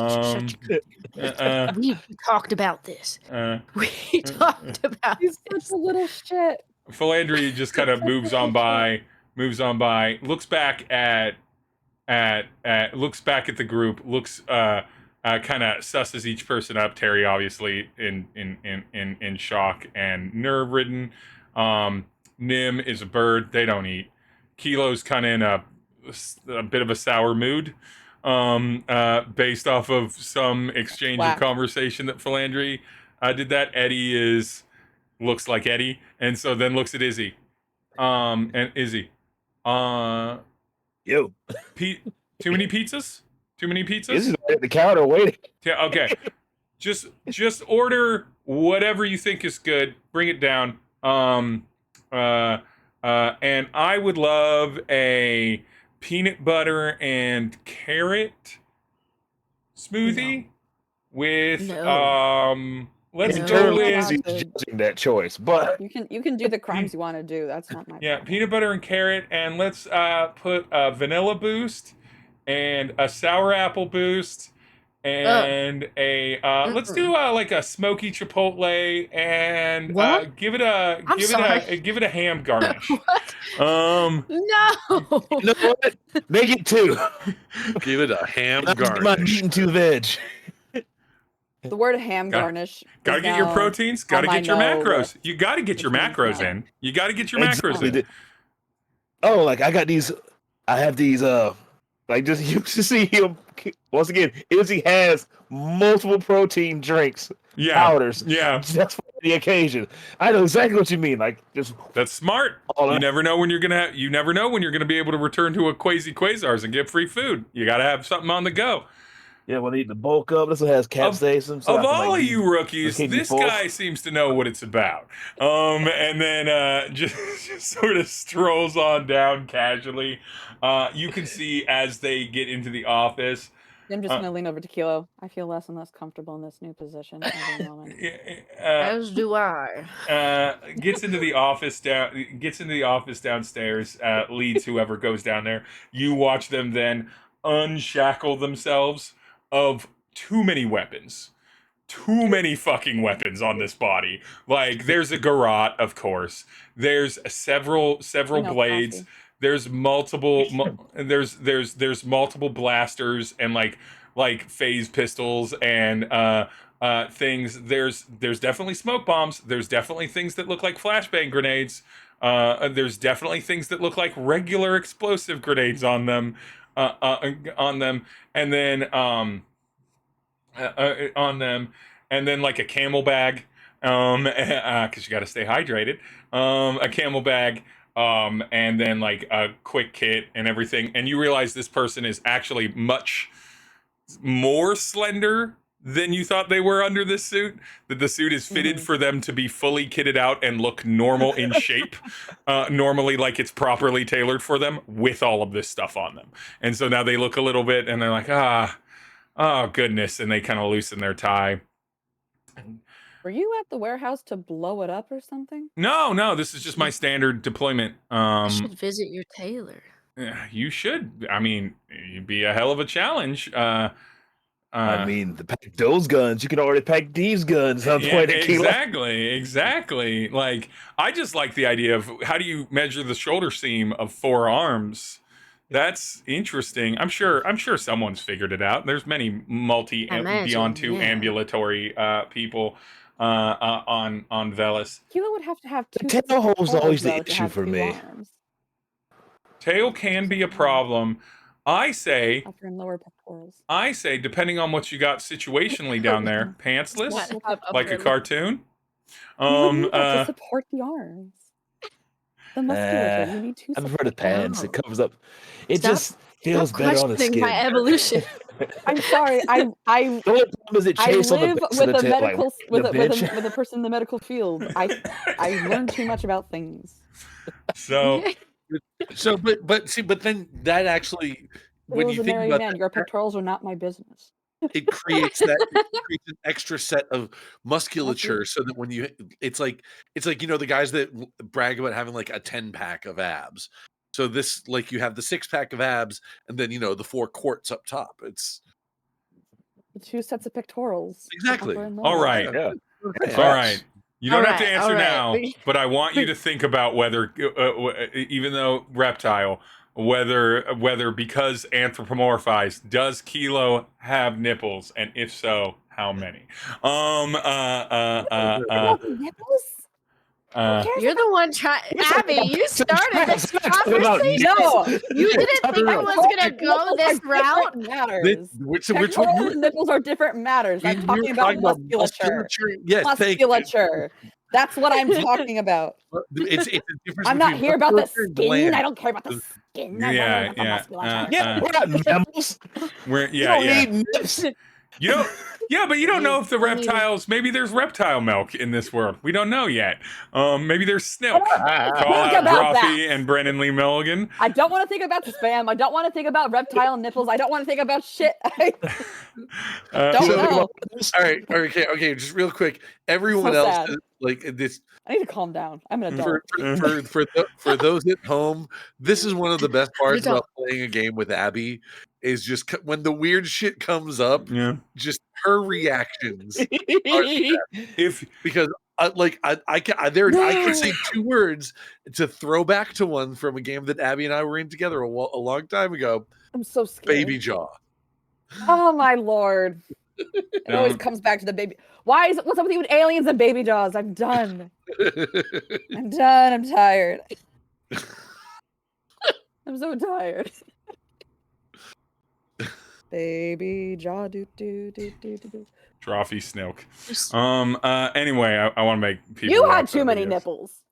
talked about this. We talked about He's such a little shit. Phil Landry just kind of moves on by, looks back at the group, kind of susses each person up. Terry obviously in shock and nerve-ridden. Nim is a bird. They don't eat. Kilo's kind of in a bit of a sour mood, based off of some exchange of conversation that Phil Landry did. That Eddie looks like Eddie, and so then looks at Izzy, and Izzy, Yo, too many pizzas? This is at the counter waiting. Yeah, okay. Just order whatever you think is good. Bring it down. And I would love a peanut butter and carrot smoothie with let's go with judging that choice, but you can do the crimes you want to do. That's not my problem. peanut butter and carrot, and let's put a vanilla boost and a sour apple boost and let's do like a smoky chipotle and give it a ham garnish. No. you know what? Make it 2. Give it a ham garnish. My meat and 2 veg. The word ham garnish. Gotta get your proteins. Gotta get your macros. You gotta get your macros in. You gotta get your macros in. Oh, like I got these. I have these. Like just you should see him once again. Izzy has multiple protein drinks, powders. Yeah, just for the occasion. I know exactly what you mean. Like just that's smart. You never know when you're gonna. You never know when you're gonna be able to return to a quasars and get free food. You gotta have something on the go. Yeah, when they eat the bulk up, this one has capsaicin. Of all of you rookies, this guy seems to know what it's about. And then just sort of strolls on down casually. You can see as they get into the office. I'm just gonna lean over to Kilo. I feel less and less comfortable in this new position every moment. As do I. Gets into the office downstairs. Leads whoever goes down there. You watch them then unshackle themselves of too many weapons. Too many fucking weapons on this body. Like there's a garrote, of course. There's several blades. Coffee. There's multiple there's multiple blasters and like phase pistols and things. There's definitely smoke bombs. There's definitely things that look like flashbang grenades. There's definitely things that look like regular explosive grenades on them. And then on them, and then like a camel bag Because you got to stay hydrated. A camel bag, and then like a quick kit and everything. And you realize this person is actually much more slender than you thought they were under this suit. That the suit is fitted for them to be fully kitted out and look normal in shape, normally like it's properly tailored for them with all of this stuff on them. And so now they look a little bit and they're like, oh goodness, and they kind of loosen their tie. Were you at the warehouse to blow it up or something? No, this is just my standard deployment. You should visit your tailor. You should. I mean, it'd be a hell of a challenge. I mean, to pack those guns, you can already pack these guns. Exactly. Like, I just like the idea of how do you measure the shoulder seam of 4 arms? That's interesting. I'm sure someone's figured it out. There's many beyond 2 ambulatory people on Velis. Kilo would have to have 2. The tail hole's always the issue for me. Arms. Tail can be a problem. I say, upper and lower pectorals. Depending on what you got situationally down there, pantsless, like a cartoon. To support the arms. The musculature. You need 2. I prefer the pants. It covers up. It just feels better on the skin. My evolution. I'm sorry. I live with a person in the medical field. I learned too much about things. But then that actually, when you think about that, your pectorals are not my business. It creates an extra set of musculature, so that when it's like the guys that brag about having like a 10-pack of abs. So this, like, you have the 6-pack of abs, and then the 4 quarts up top. It's 2 sets of pectorals. Exactly. All right. Yeah. All right. You don't have to answer now, but I want you to think about whether, even though reptile, whether because anthropomorphized, does Kilo have nipples, and if so, how many? Nipples? You're the one trying. Abby, you started this conversation. No, you didn't think I was going to go this route. Matters. Which nipples are different matters. I'm talking about musculature. Yes, musculature. That's what I'm talking about. It's a difference. I'm not here about the skin. I don't care about the skin. Yeah. We're not mammals. We're need nips. But you don't know if the reptiles. Maybe there's reptile milk in this world. We don't know yet. Maybe there's Snilk. Call out Drawfee and Brennan Lee Milligan. I don't want to think about the spam. I don't want to think about reptile nipples. I don't want to think about shit. Don't know. All right. Okay. Just real quick. Everyone else, like this. I need to calm down. I'm an adult. For those at home, this is one of the best parts about playing a game with Abby. Is just when the weird shit comes up, just her reactions. Because I can say 2 words to throw back to one from a game that Abby and I were in together a long time ago. I'm so scared. Baby jaw. Oh my lord! It always comes back to the baby. What's up with you with aliens and baby jaws? I'm done. I'm done. I'm tired. I'm so tired. Baby jaw, do. Drawfee Snilk. Anyway, I want to make people. You had too many nipples.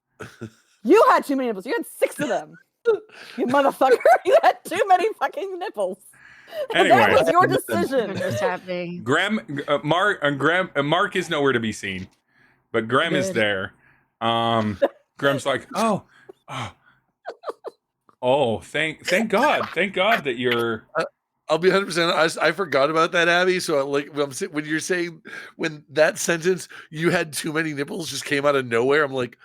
You had too many nipples. You had 6 of them. You motherfucker. You had too many fucking nipples. Anyway, that was your decision. What's happening? Mark is nowhere to be seen, but Graham is there. Graham's like, thank God that you're. I'll be 100%. I forgot about that, Abby. So when you're saying when that sentence, you had too many nipples, just came out of nowhere. I'm like,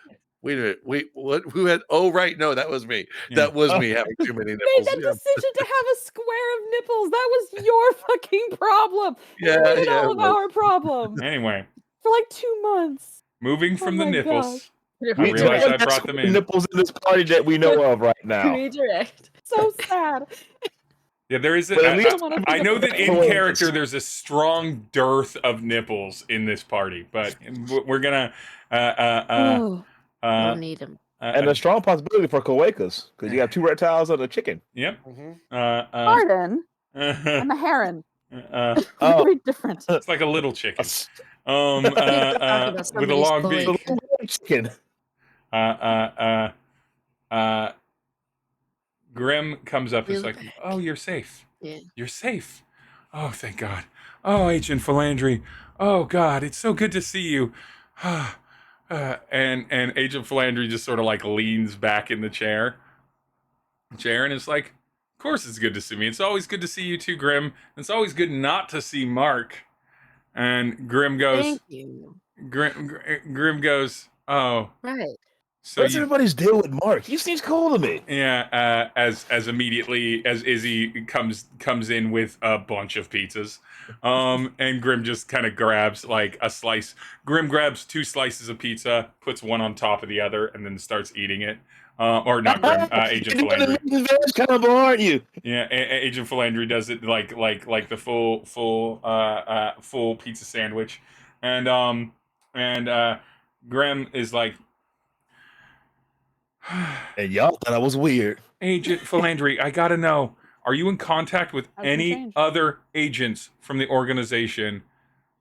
wait a minute, what? Who had? Oh, right, no, that was me. Yeah. That was me having too many nipples. You made that decision to have a square of nipples. That was your fucking problem. All of our problem. Anyway, for like 2 months. Moving from the nipples. I realized I brought them in. Nipples in this party that we know of right now. Redirect. So sad. Yeah, there is. I know that in character, there's a strong dearth of nipples in this party, but we're gonna. Don't need them. And a strong possibility for cloacas because you have 2 reptiles and a chicken. Yep. Pardon. I'm a heron. Oh, very different. It's like a little chicken. with a long beak. Chicken. Grim comes up and is like, "Oh, you're safe. Yeah, you're safe. Oh, thank God. Oh, Agent Phil Landry. Oh God, it's so good to see you." And Agent Phil Landry just sort of like leans back in the chair and is like, "Of course it's good to see me. It's always good to see you too, Grim. It's always good not to see Mark." And Grim goes, "Thank you." Grim goes, "Oh, right. So what's everybody's deal with Mark? He seems cool to me." Yeah, as immediately as Izzy comes in with a bunch of pizzas, and Grim just kind of grabs like a slice. Grim grabs 2 slices of pizza, puts one on top of the other, and then starts eating it. Or not Grim, Agent Phil Landry. Kind of aren't you? Yeah, Agent Phil Landry does it like the full pizza sandwich, and Grim is like. And y'all thought I was weird. Agent Phil Landry, I gotta know, are you in contact with any other agents from the organization?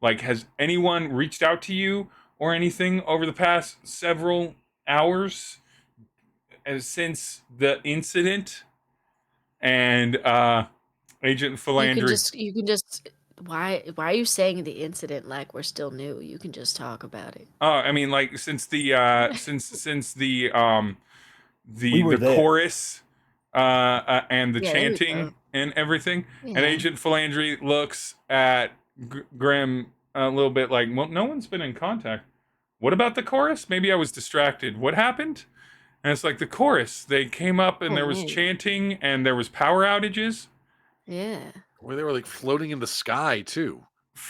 Like, has anyone reached out to you or anything over the past several hours since the incident? And Agent Phil Landry, you can just why are you saying the incident like we're still new? You can just talk about it. I mean, like since the there. chorus and the chanting and everything. Yeah. And Agent Phil Landry looks at Grim a little bit like, well, no one's been in contact. What about the chorus? Maybe I was distracted. What happened? And it's like the chorus. They came up and there was chanting and there was power outages. Yeah. Where they were like floating in the sky too.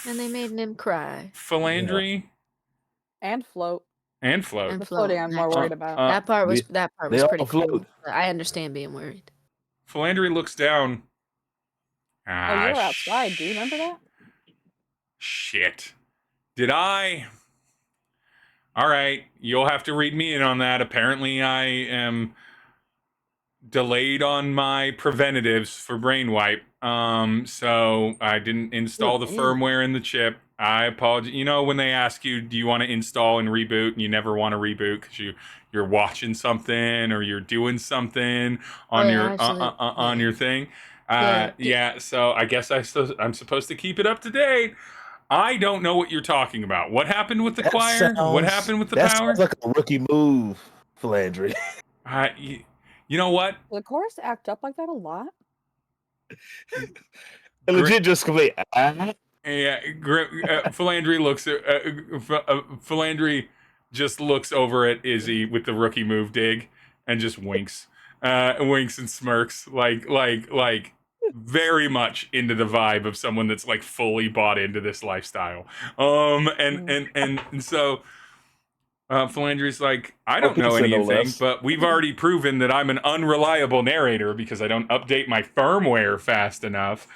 And they made him cry. Phil Landry. Yeah. And float. And float. The floating I'm more worried about. That part was pretty cool. I understand being worried. Phil Landry looks down. You were outside. Do you remember that? Shit. Did I? All right. You'll have to read me in on that. Apparently I am delayed on my preventatives for brain wipe. So I didn't install the firmware in the chip. I apologize. You know, when they ask you, do you want to install and reboot, and you never want to reboot because you're watching something or you're doing something on your thing. So I guess I'm supposed to keep it up to date. I don't know what you're talking about. What happened with the choir? What happened with the power? That sounds like a rookie move, Phil Landry. You know what? The chorus act up like that a lot. Legit just complete. Yeah, Phil Landry Phil Landry just looks over at Izzy with the rookie move dig and just winks, winks and smirks like very much into the vibe of someone that's like fully bought into this lifestyle. And so Phil Landry's like, I don't know anything, but we've already proven that I'm an unreliable narrator because I don't update my firmware fast enough.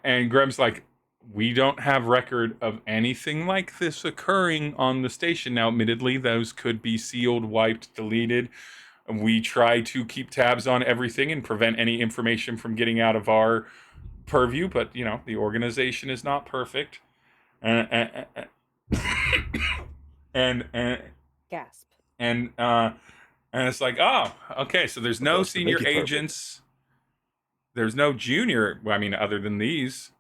And Grim's like, we don't have record of anything like this occurring on the station. Now, admittedly, those could be sealed, wiped, deleted. We try to keep tabs on everything and prevent any information from getting out of our purview, but, you know, the organization is not perfect. And gasp. And it's like, oh, okay, so there's no senior agents. There's no junior, I mean, other than these.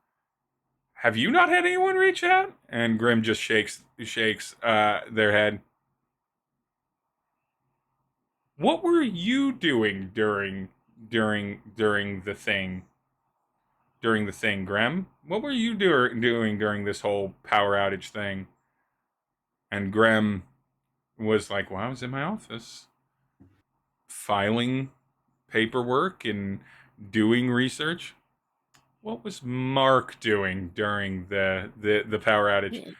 Have you not had anyone reach out? And Grim just shakes their head. What were you doing during the thing? During the thing, Grim? What were you doing during this whole power outage thing? And Grim was like, well, I was in my office filing paperwork and doing research. What was Mark doing during the power outage?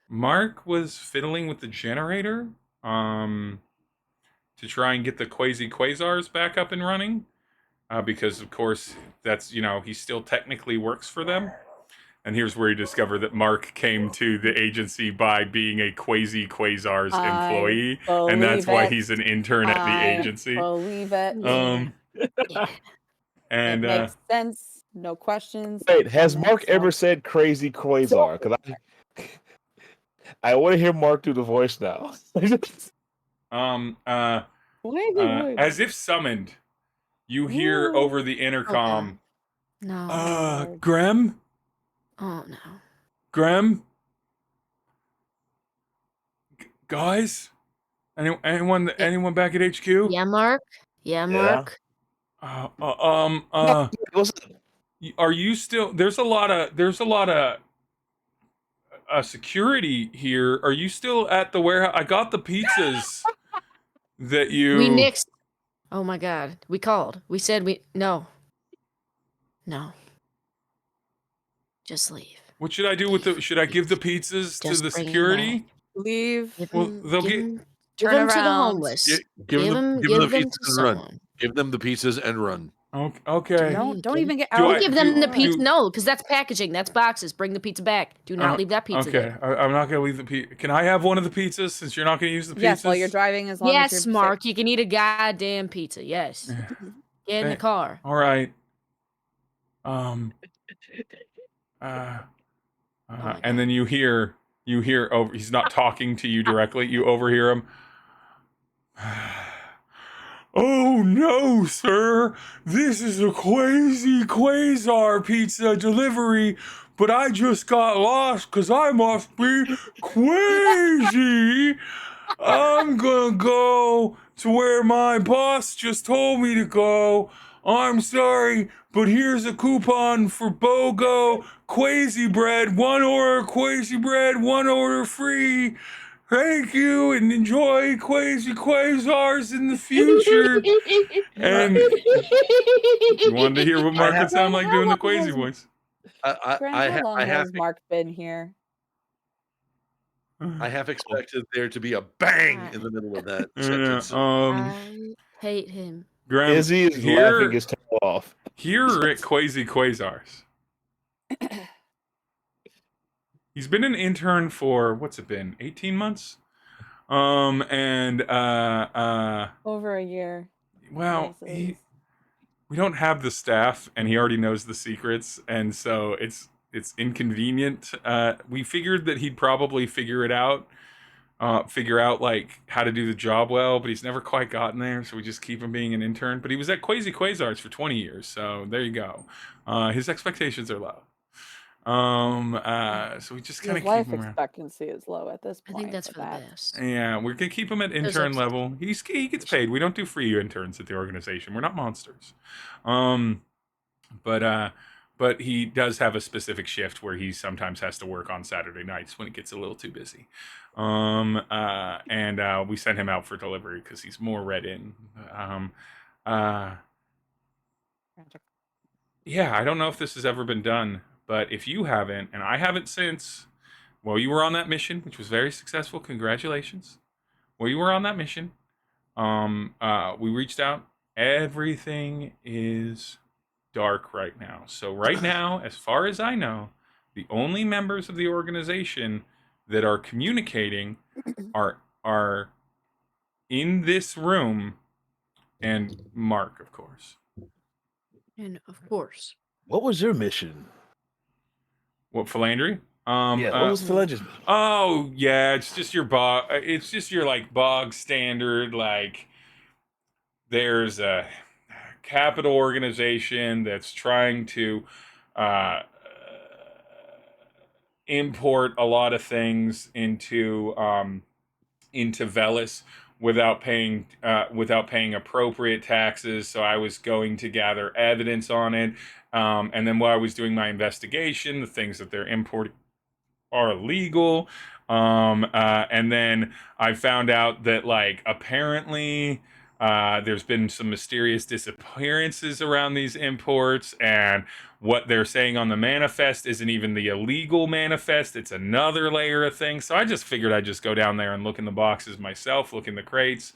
Mark was fiddling with the generator to try and get the quasars back up and running. Because, of course, that's, you know, he still technically works for them. And here's where you discover that Mark came to the agency by being a quasars employee. And that's why he's an intern at the agency. Believe it. And it makes sense No questions. Wait, has comments, Mark ever no- said crazy Quasar? Because I want to hear Mark do the voice now. As if summoned, you hear Ooh. over the intercom, No. Graham? Oh no. Graham? Guys? Anyone back at HQ? Yeah, Mark. Yeah, Mark. Are you still? There's a lot of security here. Are you still at the warehouse? I got the pizzas that you. We nixed. Oh my God. We called. We said no. No. Just leave. What should I do with the? Should I give the pizzas to Just the bring 'em security? back. Leave. Well, they'll give get. 'em- Turn Give them to the around. homeless. Give them the them pizzas to and run. someone. Give them the pizzas and run. Okay. Don't even get Do out. I- Don't give them the do- pizza. do- No, because that's packaging. That's boxes. Bring the pizza back. Do not leave that pizza Okay, there. I'm not gonna leave the pizza. Can I have one of the pizzas since you're not gonna use the pizzas? Yes, while you're driving, as long as Yes, you're Mark. You can eat a goddamn pizza. Yes. Get in the car. All right. And then you hear over. He's not talking to you directly. You overhear him. Oh no, sir! This is a crazy Quasar pizza delivery, but I just got lost because I must be crazy. I'm gonna go to where my boss just told me to go. I'm sorry, but here's a coupon for BOGO Quasi Bread. One order Quasi Bread, one order free. Thank you, and enjoy Quasi Quasars in the future. And you wanted to hear what Mark would sound like doing the Quasi voice. how long has Mark been here? I half expected there to be a bang in the middle of that sentence. I hate him. Graham, Izzy is laughing his tail off. Here at Quasi Quasars. He's been an intern for what's it been? 18 months? Over a year. Well, we don't have the staff and he already knows the secrets, and so it's inconvenient. We figured that he'd probably figure out like how to do the job well, but he's never quite gotten there, so we just keep him being an intern. But he was at Quasi Quasars for 20 years, so there you go. His expectations are low. So we just kind of keep life him around. Expectancy is low at this point. I think that's for the best. Yeah, we're gonna keep him at intern level. He gets paid. We don't do free interns at the organization. We're not monsters. But he does have a specific shift where he sometimes has to work on Saturday nights when it gets a little too busy. And we send him out for delivery because he's more read in. Yeah, I don't know if this has ever been done, but if you haven't, and I haven't since, well, you were on that mission, which was very successful. Congratulations. Well, you were on that mission. We reached out. Everything is dark right now. So right now, as far as I know, the only members of the organization that are communicating are in this room, and Mark, of course. And of course. What was your mission? What, Philandry? What was Philandry's? Oh yeah, it's just your like bog standard, like there's a capital organization that's trying to import a lot of things into Velis without paying appropriate taxes. So I was going to gather evidence on it, and then while I was doing my investigation, the things that they're importing are illegal. And then I found out that, like, apparently there's been some mysterious disappearances around these imports, and what they're saying on the manifest isn't even the illegal manifest. It's another layer of things. So I just figured I'd just go down there and look in the boxes myself, look in the crates,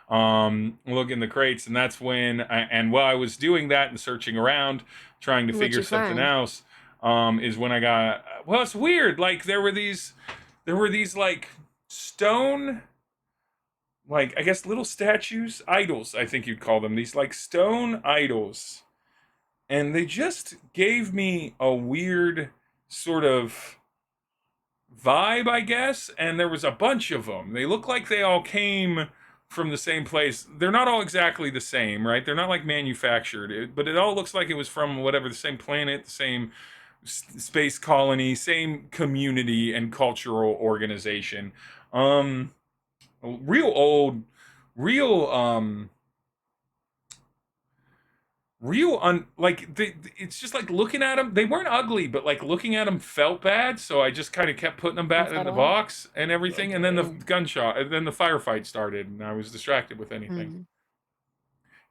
and that's when and while I was doing that and searching around, trying to figure something else, is when I got, well, it's weird. Like there were these like stone, like, I guess little statues, idols, I think you'd call them, these like stone idols. and they just gave me a weird sort of vibe, I guess. And there was a bunch of them. They look like they all came from the same place. They're not all exactly the same, right? They're not like manufactured, but it all looks like it was from whatever, the same planet, the same space colony, same community and cultural organization. Real old, real like it's just like looking at them. They weren't ugly, but like looking at them felt bad. So I just kind of kept putting them back in the box and everything. And then the gunshot, and then the firefight started, and I was distracted with anything.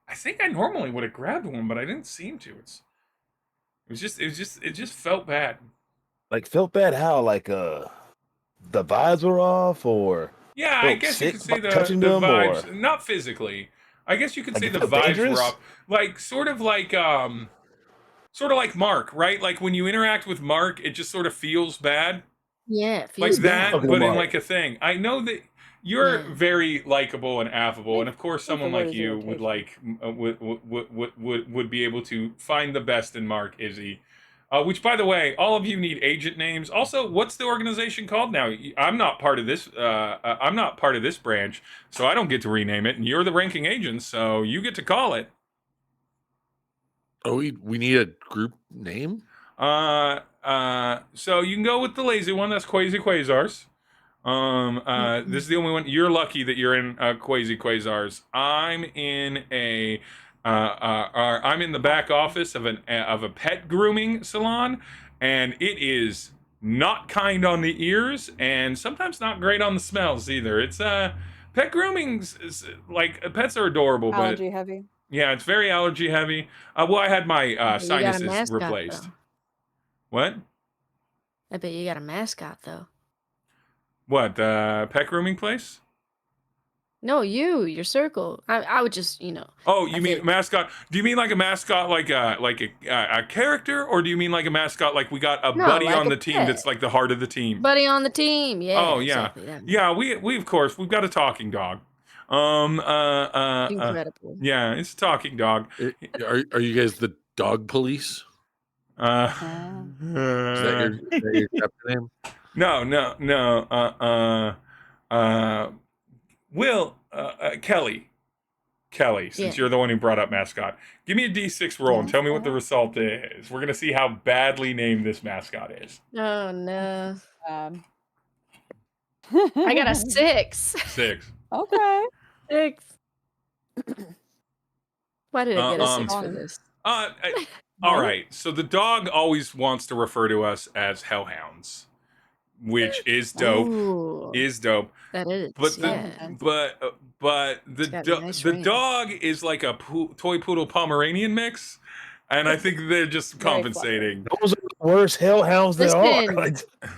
I think I normally would have grabbed one, but I didn't seem to. It just felt bad. Like felt bad? How? Like the vibes were off, or yeah, I guess you could say the vibes, or... not physically. I guess you could say the vibes were up, like sort of like Mark, right? Like when you interact with Mark, it just sort of feels bad. Yeah, it feels like that, but in like a thing. I know that you're very likable and affable, and of course, someone like you would like would be able to find the best in Mark, Izzy. Which, by the way, all of you need agent names. Also, what's the organization called now? I'm not part of this. I'm not part of this branch, so I don't get to rename it. And you're the ranking agent, so you get to call it. Oh, we need a group name. So you can go with the lazy one. That's Quasi Quasars. This is the only one. You're lucky that you're in Quasi Quasars. I'm in a. I'm in the back office of a pet grooming salon, and it is not kind on the ears, and sometimes not great on the smells either. It's pet grooming's is, like pets are adorable, allergy but heavy. Yeah, it's very allergy heavy. Well, I had my sinuses replaced. Though. What? I bet you got a mascot though. What, pet grooming place? No, your circle. I would just, Oh, you mean mascot? Do you mean like a mascot, like a character, or do you mean like a mascot, like we got a buddy on the team that's like the heart of the team? Buddy on the team, yeah. Oh yeah, exactly. Yeah. We of course we've got a talking dog. Incredible. Yeah, it's a talking dog. Are you guys the dog police? Is that your name? No. Will, Kelly, since you're the one who brought up mascot, give me a D6 roll and tell me what the result is. We're gonna see how badly named this mascot is. Oh no. I got a 6. 6. Okay. 6. Why did I get a 6 for this? All right. So the dog always wants to refer to us as hellhounds, which is dope. Ooh, is dope. That is. But the dog is like a toy poodle Pomeranian mix, and I think they're just compensating. Those are the worst hellhounds there are.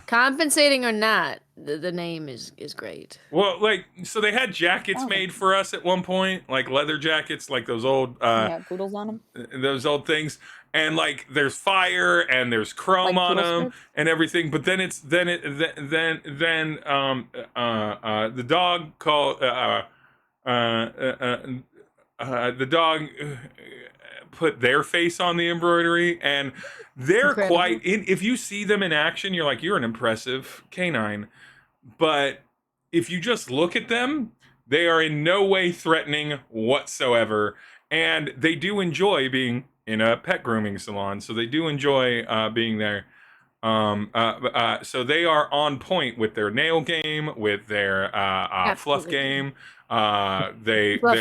Compensating or not, the name is great. Well, like, so they had jackets made for us at one point, like leather jackets, like those old poodles on them. Those old things. And like there's fire and there's chrome on them and everything, but then the dog called the dog put their face on the embroidery, and they're quite if you see them in action, you're like, you're an impressive canine, but if you just look at them, they are in no way threatening whatsoever, and they do enjoy being in a pet grooming salon, so they do enjoy being there. So they are on point with their nail game, with their fluff game. Fluff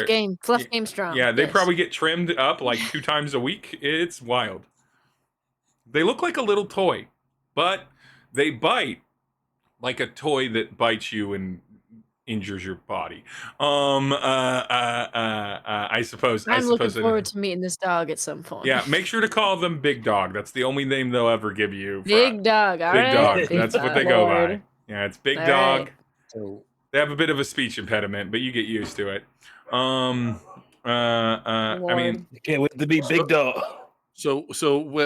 game strong. Yeah, they probably get trimmed up like 2 times a week. It's wild. They look like a little toy, but they bite like a toy that bites you and injures your body. I suppose. I'm looking forward to meeting this dog at some point. Yeah, make sure to call them Big Dog. That's the only name they'll ever give you. Big Dog. All Big right. Dog. That's what they go by. Yeah, it's Big Dog. Right. So they have a bit of a speech impediment, but you get used to it. I mean, you can't wait to be Big Dog. So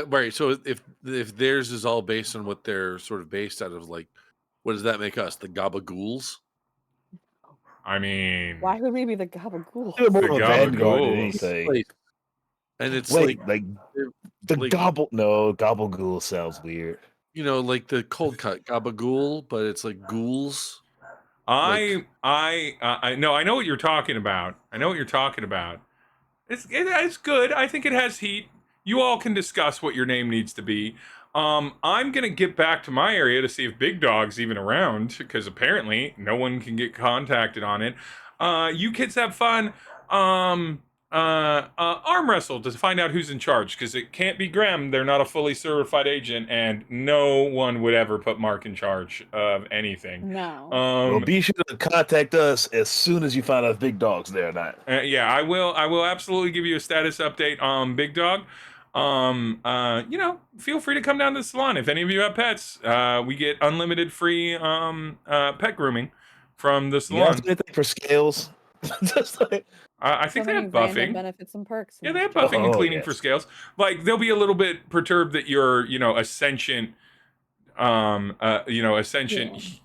right. So if theirs is all based on what they're sort of based out of, like, what does that make us? The Gabagools? I mean, why would we be the Gabagool? They're more of a vanguard than anything. And it's like Gabagool sounds weird. You know, like the cold cut gabagool, but it's like ghouls. I know what you're talking about. I know what you're talking about. It's good. I think it has heat. You all can discuss what your name needs to be. I'm gonna get back to my area to see if Big Dog's even around, because apparently no one can get contacted on it. You kids have fun. Arm wrestle to find out who's in charge, because it can't be Graham. They're not a fully certified agent, and no one would ever put Mark in charge of anything. No. Well, be sure to contact us as soon as you find out if Big Dog's there or not. Yeah, I will absolutely give you a status update on Big Dog. Feel free to come down to the salon if any of you have pets. We get unlimited free pet grooming from the salon. You have anything for scales? Just like, I think they have buffing. Benefits and perks. Yeah, they have buffing and cleaning for scales. Like, they'll be a little bit perturbed that you're, a sentient,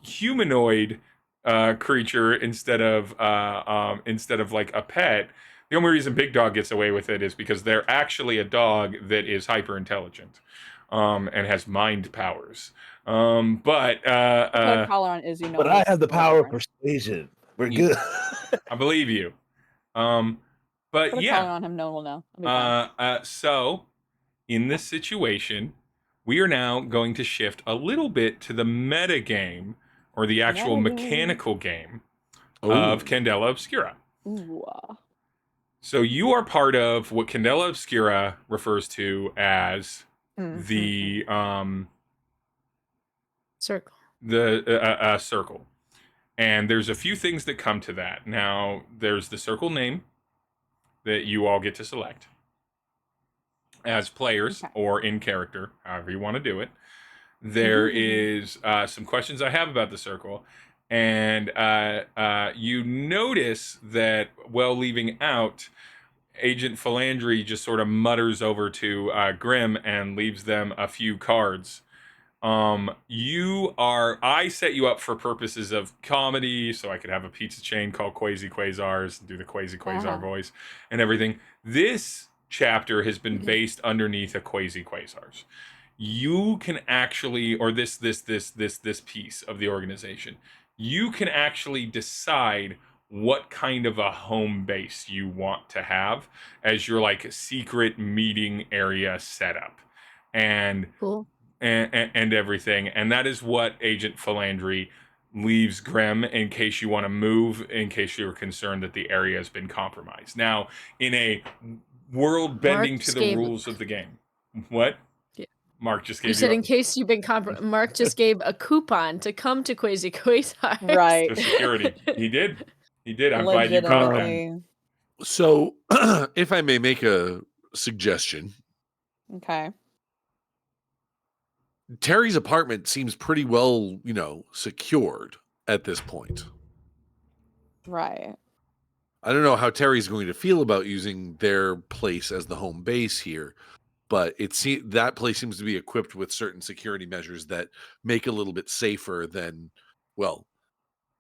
humanoid creature instead of like a pet. The only reason Big Dog gets away with it is because they're actually a dog that is hyper intelligent, and has mind powers. Put a collar on Izzy. But I have the power of persuasion. We're good. I believe you. But put a yeah, collar on him. No one will know. So in this situation, we are now going to shift a little bit to the meta game, or the actual mechanical game of Candela Obscura. Ooh. So you are part of what Candela Obscura refers to as the circle. The circle. And there's a few things that come to that. Now, there's the circle name that you all get to select as players or in character, however you want to do it. There is some questions I have about the circle. And you notice that, while leaving out, Agent Phil Landry just sort of mutters over to Grim and leaves them a few cards. I set you up for purposes of comedy, so I could have a pizza chain called Quasi Quasars and do the Quasi Quasar voice and everything. This chapter has been based underneath a Quasi Quasars. You can actually, or this piece of the organization, you can actually decide what kind of a home base you want to have as your like secret meeting area setup. And cool. And everything. And that is what Agent Phil Landry leaves Grem in case you want to move, in case you're concerned that the area has been compromised. Now, in a world bending to the rules of the game. What? Yeah. Mark just gave you said in case you've been Mark just gave a coupon to come to Quasi Quasar. Right. For security. He did. I'm glad you caught that. So, if I may make a suggestion. Okay. Terry's apartment seems pretty well, secured at this point. Right. I don't know how Terry's going to feel about using their place as the home base here, but that place seems to be equipped with certain security measures that make it a little bit safer than, well,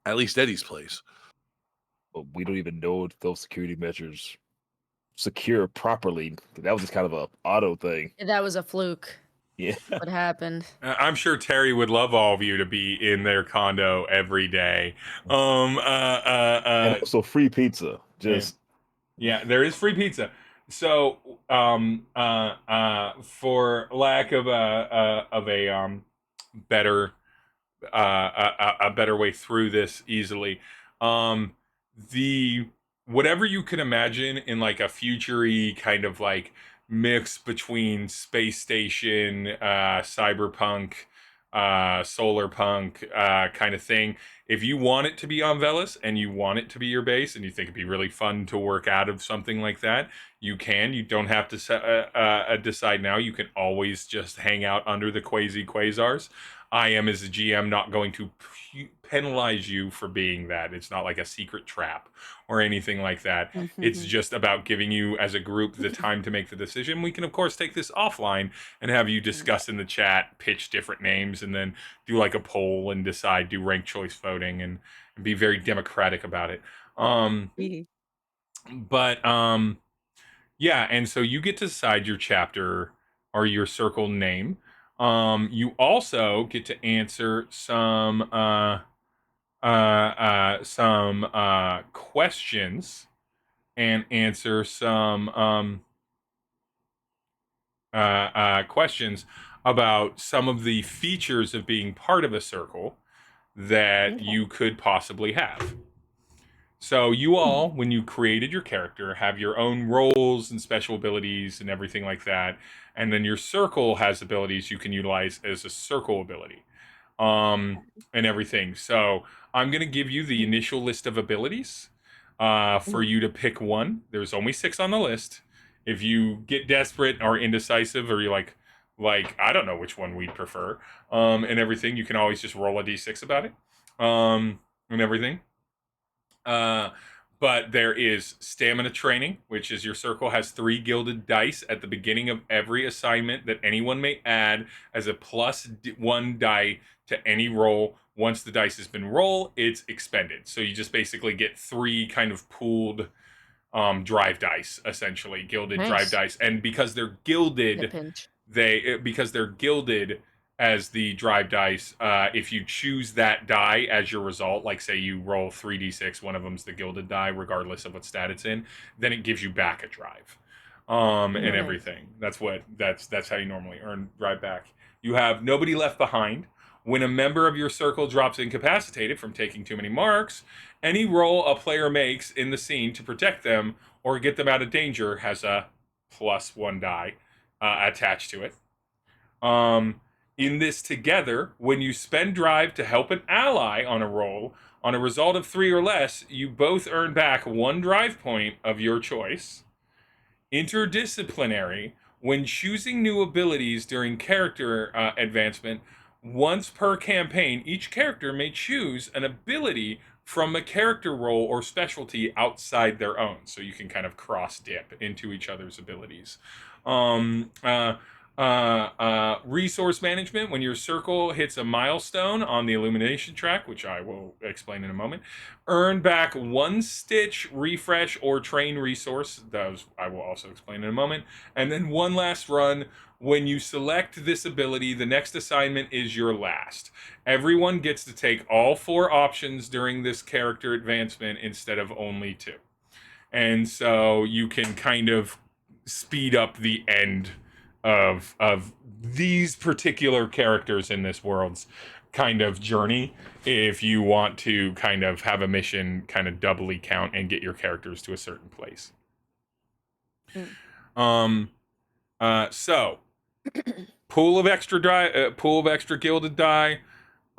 at least Eddie's place. But we don't even know if those security measures secure properly. That was just kind of a auto thing. That was a fluke. Yeah. What happened? I'm sure Terry would love all of you to be in their condo every day. And also free pizza. Yeah, there is free pizza. So, for lack of a better way through this easily, whatever you can imagine in like a future-y kind of like mix between space station, cyberpunk, solar punk kind of thing. If you want it to be on Velis and you want it to be your base and you think it'd be really fun to work out of something like that, you can. You don't have to decide now. You can always just hang out under the Quasi Quasars. I am, as a GM, not going to penalize you for being that. It's not like a secret trap or anything like that. It's just about giving you, as a group, the time to make the decision. We can, of course, take this offline and have you discuss in the chat, pitch different names, and then do like a poll and decide, do ranked choice voting, and be very democratic about it. Yeah, and so you get to decide your chapter or your circle name. You also get to answer some questions and answer some questions about some of the features of being part of a circle that you could possibly have. So you all, when you created your character, have your own roles and special abilities and everything like that. And then your circle has abilities you can utilize as a circle ability and everything. So I'm going to give you the initial list of abilities for you to pick one. There's only 6 on the list. If you get desperate or indecisive, or you're like I don't know which one we'd prefer, and everything, you can always just roll a d6 about it, and everything. But there is stamina training, which is your circle has 3 gilded dice at the beginning of every assignment that anyone may add as a +1 die to any roll. Once the dice has been rolled, it's expended. So you just basically get 3 kind of pooled drive dice, essentially gilded drive dice. And because they're gilded, because they're gilded as the drive dice, if you choose that die as your result, like say you roll 3d6, one of them's the gilded die, regardless of what stat it's in, then it gives you back a drive, and everything. That's how you normally earn drive back. You have nobody left behind. When a member of your circle drops incapacitated from taking too many marks, any roll a player makes in the scene to protect them or get them out of danger has a +1 die attached to it. In this together, when you spend drive to help an ally on a roll, on a result of 3 or less, you both earn back 1 drive point of your choice. Interdisciplinary, when choosing new abilities during character advancement, once per campaign, each character may choose an ability from a character role or specialty outside their own. So you can kind of cross-dip into each other's abilities. Resource management, when your circle hits a milestone on the illumination track, which I will explain in a moment, earn back 1 stitch, refresh, or train resource. Those I will also explain in a moment. And then one last run. When you select this ability, the next assignment is your last. Everyone gets to take all 4 options during this character advancement instead of only 2. And so you can kind of speed up the end of these particular characters in this world's kind of journey if you want to kind of have a mission kind of doubly count and get your characters to a certain place. So pool of extra gilded die,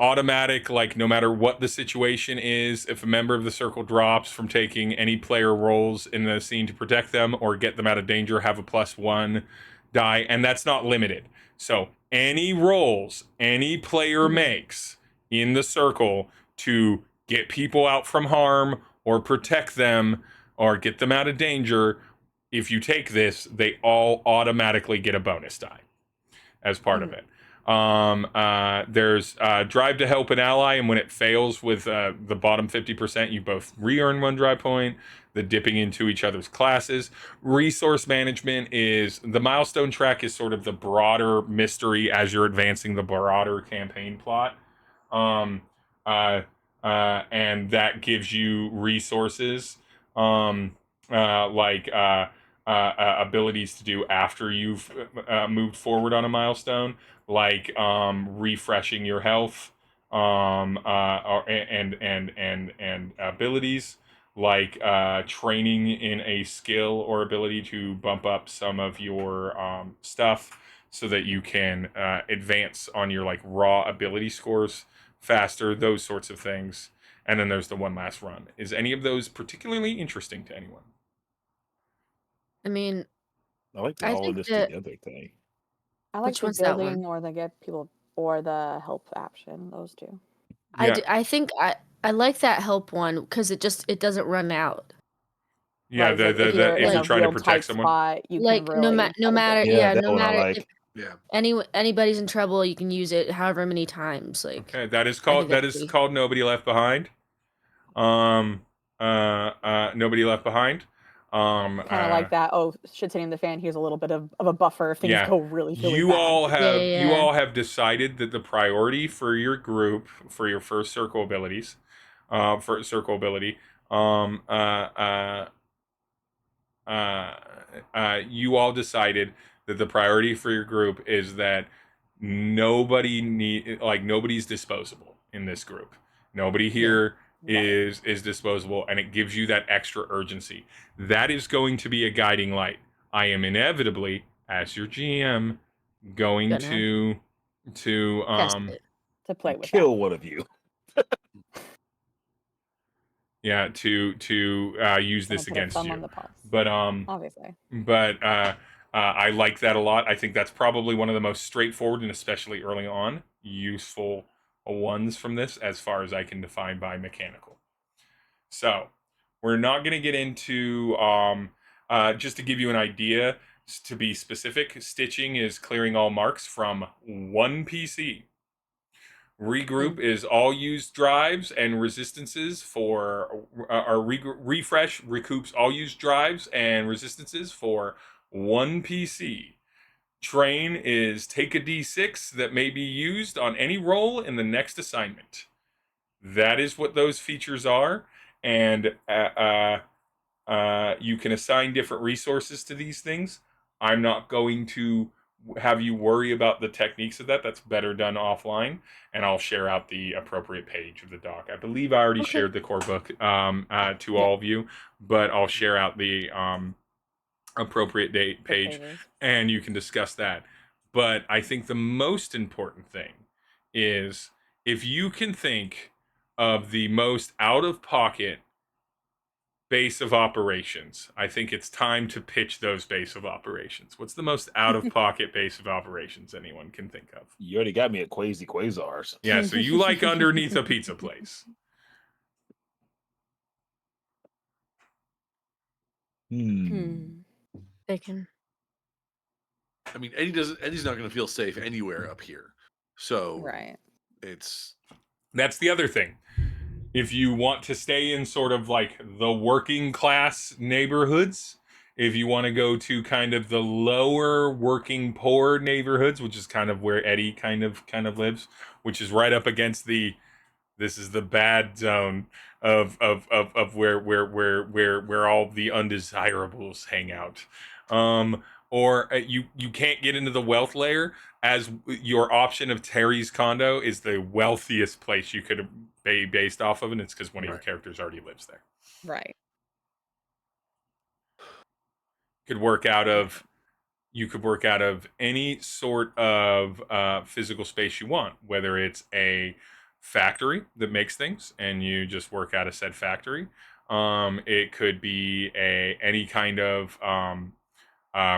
automatic, like no matter what the situation is, if a member of the circle drops from taking any player roles in the scene to protect them or get them out of danger, have a +1 die, and that's not limited. So any rolls any player makes in the circle to get people out from harm or protect them or get them out of danger, if you take this, they all automatically get a bonus die as part of it. There's drive to help an ally, and when it fails with the bottom 50%, you both re-earn 1 drive point. The dipping into each other's classes. Resource management is the milestone track is sort of the broader mystery as you're advancing the broader campaign plot. And that gives you resources like abilities to do after you've moved forward on a milestone, like refreshing your health, and abilities like training in a skill or ability to bump up some of your stuff so that you can advance on your like raw ability scores faster, those sorts of things. And then there's the one last run. Is any of those particularly interesting to anyone? I mean, I like all of this together thing. I like Which the one's that building one? or the get people or the help option. Those 2. Yeah. I think I like that help one because it doesn't run out. Yeah, Right, if you're trying to protect someone. Spot, you Like can really no matter Yeah, that no one I matter like. if anybody's in trouble, you can use it however many times. Like Okay, that is I think called that's Nobody Left Behind. Nobody Left Behind. Kind of like that. Oh, shit's hitting the fan. Here's a little bit of a buffer. Things go really, really you bad. all have decided that the priority for your group for your first circle abilities, for circle ability, you all decided that the priority for your group is that nobody's disposable in this group. Nobody here is disposable, and it gives you that extra urgency. That is going to be a guiding light. I am inevitably, as your GM, going to play with kill one of you. Yeah, to use this against you. But obviously. But I like that a lot. I think that's probably one of the most straightforward and especially early on useful ones from this, as far as I can define by mechanical. So we're not going to get into just to give you an idea. To be specific, stitching is clearing all marks from one PC. Regroup is all used drives and resistances for refresh recoups all used drives and resistances for one PC. Train is take a d6 that may be used on any roll in the next assignment. That is what those features are, and you can assign different resources to these things. I'm not going to have you worry about the techniques of that. That's better done offline, and I'll share out the appropriate page of the doc. I believe I already shared the core book to all of you, but I'll share out the appropriate page, and you can discuss that. But I think the most important thing is if you can think of the most out-of-pocket base of operations, I think it's time to pitch those base of operations. What's the most out-of-pocket base of operations anyone can think of? You already got me at Quasi Quasars. Yeah, so you like underneath a pizza place. Bacon. I mean, Eddie's not going to feel safe anywhere up here. So that's the other thing. If you want to stay in sort of like the working class neighborhoods, if you want to go to kind of the lower working poor neighborhoods, which is kind of where Eddie kind of lives, which is right up against this is the bad zone of where all the undesirables hang out. Or you can't get into the wealth layer, as your option of Terry's condo is the wealthiest place you could be based off of, and it's because one of your characters already lives there. Right. You could work out of any sort of physical space you want, whether it's a factory that makes things and you just work out of said factory. It could be any kind of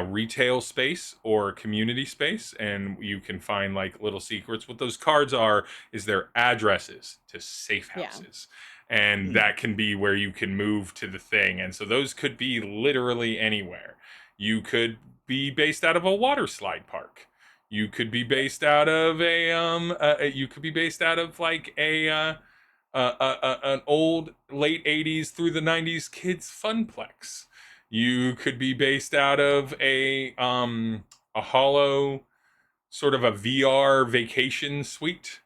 retail space or community space, and you can find like little secrets. What those cards are is their addresses to safe houses, and that can be where you can move to the thing. And so those could be literally anywhere. You could be based out of a water slide park. You could be based out of you could be based out of like an old late 80s through the 90s kids funplex. You could be based out of a hollow sort of a VR vacation suite,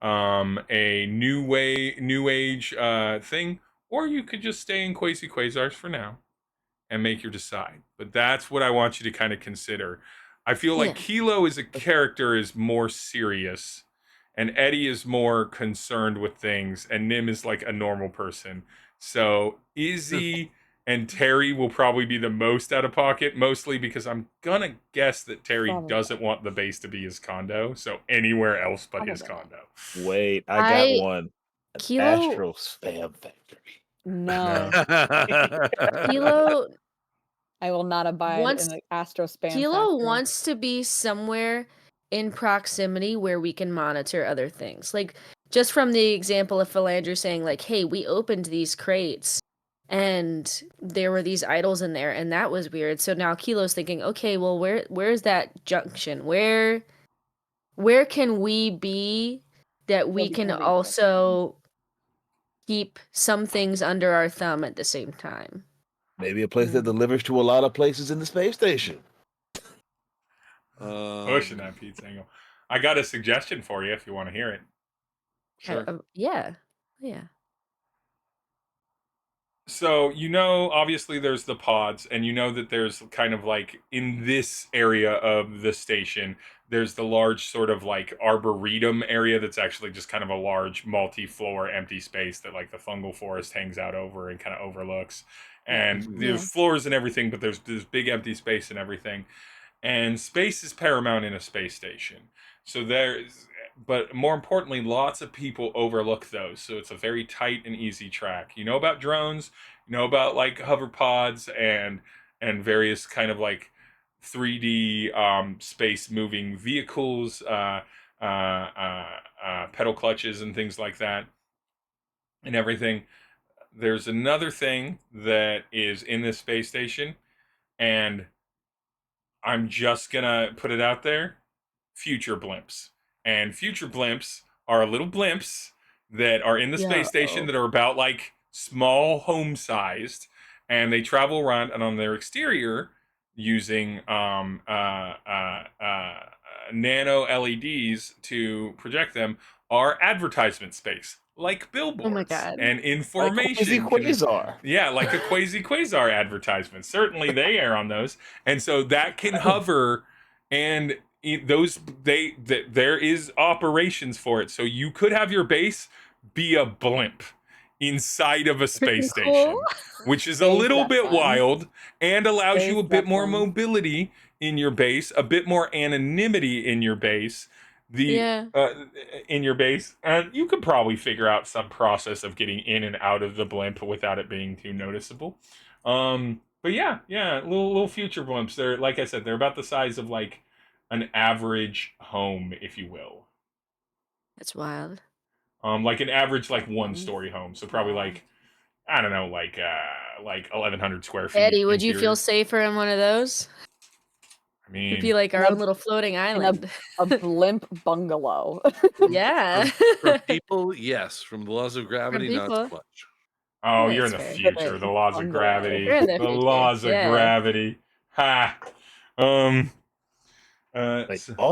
a new age thing, or you could just stay in Quasi Quasars for now and make your decide. But that's what I want you to kind of consider. I feel like Kilo as a character is more serious, and Eddie is more concerned with things, and Nim is like a normal person. So Izzy and Terry will probably be the most out of pocket, mostly because I'm gonna guess that Terry doesn't want the base to be his condo, so anywhere else but his condo. Wait, I got one. Astro Spam Factory. No. Kilo, I will not abide in the Astro Spam Kilo Factory. wants to be somewhere in proximity where we can monitor other things. Like, just from the example of Phil Landry saying, like, hey, we opened these crates and there were these idols in there, and that was weird. So now Kilo's thinking, okay, well, where's that junction? Where can we be that we can also keep some things under our thumb at the same time? Maybe a place that delivers to a lot of places in the space station. Pushing that pizza angle. I got a suggestion for you if you want to hear it. Sure. Yeah. So, obviously there's the pods, and that there's kind of like in this area of the station, there's the large sort of like arboretum area that's actually just kind of a large multi-floor empty space that like the fungal forest hangs out over and kind of overlooks. And there's floors and everything, but there's this big empty space and everything. And space is paramount in a space station. So but more importantly, lots of people overlook those. So it's a very tight and easy track. You know about drones, about like hover pods and various kind of like 3D space moving vehicles, pedal clutches and things like that and everything. There's another thing that is in this space station, and I'm just gonna put it out there. Future blimps. And future blimps are little blimps that are in the space station that are about like small home sized, and they travel around, and on their exterior using nano LEDs to project them are advertisement space, like billboards. Oh my God. And information. Like quasar. Yeah, like a quasar advertisement. Certainly they air on those. And so that can hover, and there is operations for it. So you could have your base be a blimp inside of a space station, which is a little bit wild and allows you a bit more mobility in your base, a bit more anonymity in your base. In your base, and you could probably figure out some process of getting in and out of the blimp without it being too noticeable. But yeah, little future blimps. They're, like I said, they're about the size of like an average home, if you will. That's wild. Like an average like 1-story home. So probably like, I don't know, like 1,100 square feet. Eddie, would you feel safer in one of those? I mean, it'd be like our own little floating island. A blimp bungalow. Yeah. For people, yes. From the laws of gravity, not so much. Oh, you're in the future. The laws of gravity. The laws of gravity. Ha. All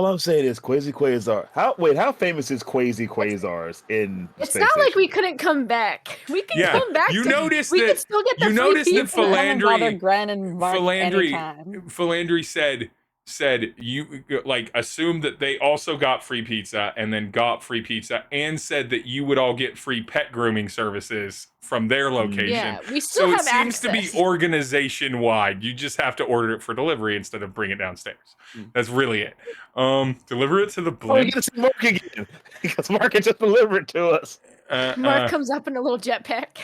I'm saying is quasar. How famous is quasars in It's space not station? like we couldn't come back. We can come back. You noticed we that could still get the Philandry said you like assumed that they also got free pizza and then got free pizza, and said that you would all get free pet grooming services from their location. Yeah, we still have access. Seems to be organization wide. You just have to order it for delivery instead of bring it downstairs. That's really it. Deliver it to the blimp. We get to see Mark again because Mark had just delivered it to us. Mark comes up in a little jetpack.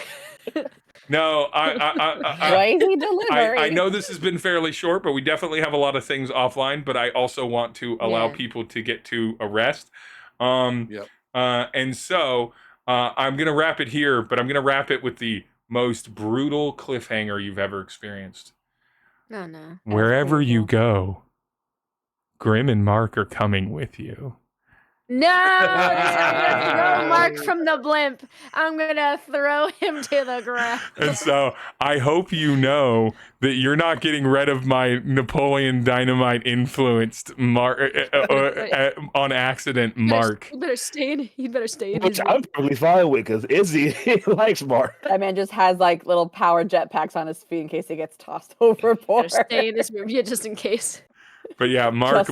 No, crazy delivery. I know this has been fairly short, but we definitely have a lot of things offline. But I also want to allow people to get to a rest. And so I'm gonna wrap it here, but I'm gonna wrap it with the most brutal cliffhanger you've ever experienced. No. Wherever you go, Grim and Mark are coming with you. No, I'm gonna throw Mark from the blimp. I'm gonna throw him to the ground. And so I hope you know that you're not getting rid of my Napoleon Dynamite influenced Mark on accident, Mark. You better stay in. Which I'm probably fine with because Izzy likes Mark. That man just has like little power jetpacks on his feet in case he gets tossed overboard. Stay in this room, just in case. But yeah, Mark,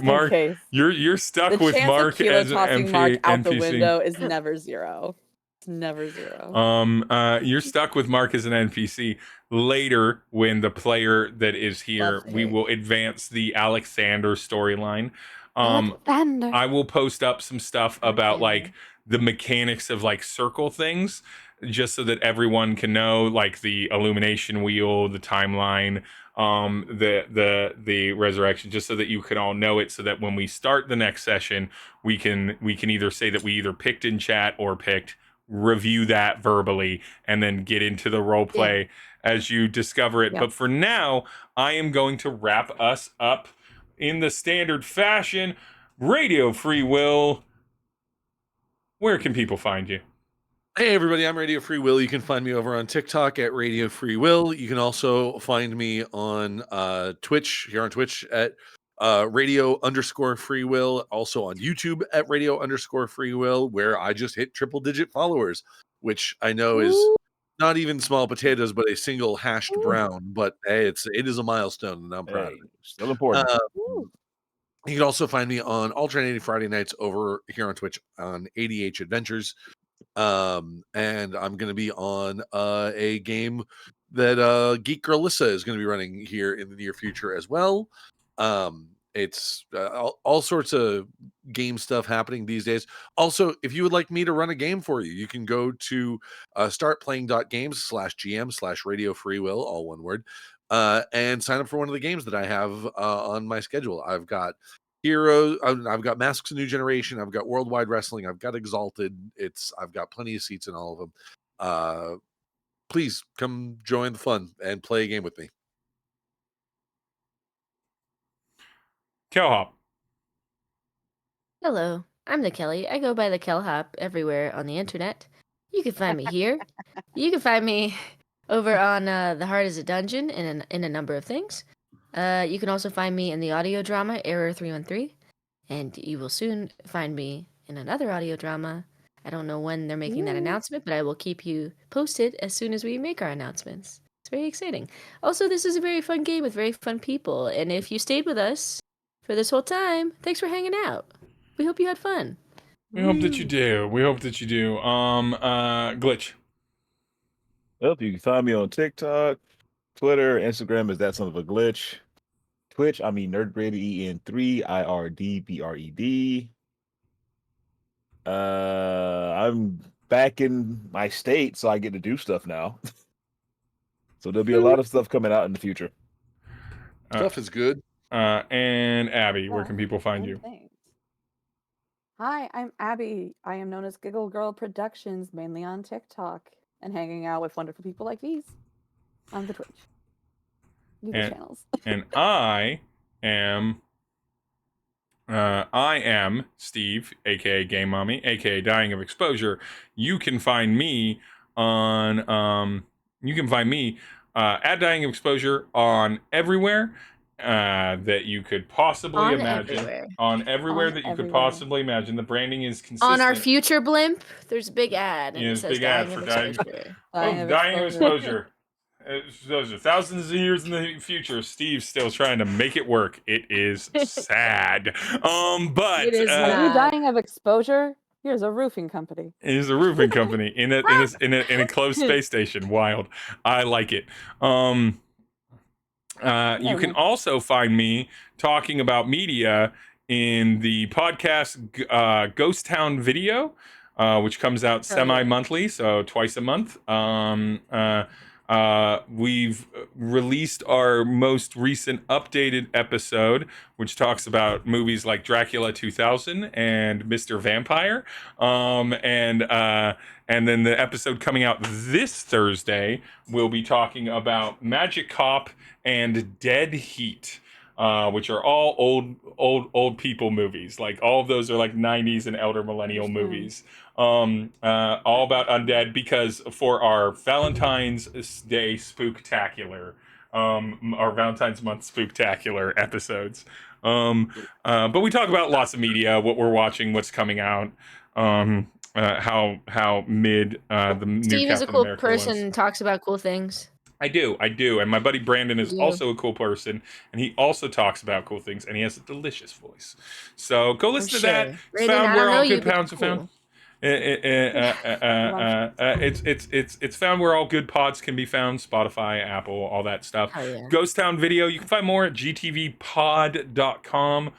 you're stuck with Mark as an tossing Mark out NPC. The window is never zero. It's never zero. You're stuck with Mark as an NPC. Later, when the player that is here, we will advance the Alekthaner storyline. I will post up some stuff about like the mechanics of like circle things, just so that everyone can know, like the illumination wheel, the timeline, the resurrection, just so that you can all know it, so that when we start the next session, we can either say that we either picked in chat or picked, review that verbally, and then get into the role play as you discover it. But for now, I am going to wrap us up in the standard fashion. Radio Free Will, where can people find you? Hey everybody, I'm Radio Free Will. You can find me over on TikTok at Radio Free Will. You can also find me on Twitch, here on Twitch at Radio_Free Will. Also on YouTube at Radio_Free Will, where I just hit triple-digit followers, which I know is not even small potatoes, but a single hashed brown. But hey, it is a milestone, and I'm proud of it. Still important. You can also find me on alternating Friday nights over here on Twitch on ADH Adventures. And I'm going to be on a game that Geek Girl Lissa is going to be running here in the near future as well. It's all sorts of game stuff happening these days. Also, if you would like me to run a game for you, you can go to startplaying.games/GM/Radio Free Will, all one word, and sign up for one of the games that I have on my schedule. I've got Heroes. I've got Masks of New Generation. I've got Worldwide Wrestling. I've got Exalted. I've got plenty of seats in all of them. Please come join the fun and play a game with me. Kelhop. Hello, I'm the Kelly. I go by the Kelhop everywhere on the internet. You can find me here. You can find me over on The Heart is a Dungeon in a number of things. You can also find me in the audio drama Error 313, and you will soon find me in another audio drama. I don't know when they're making that announcement, but I will keep you posted as soon as we make our announcements. It's very exciting. Also, this is a very fun game with very fun people, and if you stayed with us for this whole time, thanks for hanging out. We hope you had fun. We hope that you do. Glitch. Well, you can find me on TikTok, Twitter, Instagram is that son of a glitch. Twitch, I mean NerdBreed EN3 IRDBRED. I'm back in my state, so I get to do stuff now. So there'll be a lot of stuff coming out in the future. Stuff is good. And Abby, where can people find you? Thanks. Hi, I'm Abby. I am known as Giggle Girl Productions, mainly on TikTok, and hanging out with wonderful people like these on the Twitch. Channels. And I am Steve, aka Game Mommy, aka Dying of Exposure. You can find me on at Dying of Exposure on everywhere that you could possibly imagine. Everywhere that you could possibly imagine. The branding is consistent. On our future blimp, there's a big ad. And it says big ad for Dying of Exposure. Those are thousands of years in the future. Steve's still trying to make it work. It is sad. But it is are you dying of exposure? Here's a roofing company. It is a roofing company in a closed space station. Wild. I like it. You can also find me talking about media in the podcast Ghost Town Video, which comes out semi-monthly, so twice a month. We've released our most recent updated episode, which talks about movies like Dracula 2000 and Mr. Vampire. And then the episode coming out this Thursday will be talking about Magic Cop and Dead Heat, which are all old people movies. Like all of those are like 90s and elder millennial movies. All about undead, because for our Valentine's Day spooktacular, our Valentine's Month spooktacular episodes. But we talk about lots of media, what we're watching, what's coming out, how mid the new Steve is a Captain cool America person, was. talks about cool things. I do, and my buddy Brandon is also a cool person, and he also talks about cool things, and he has a delicious voice. So go listen to that. It's found where all good pounds are found. It's found where all good pods can be found. Spotify, Apple, all that stuff. Ghost Town Video, you can find more at gtvpod.com.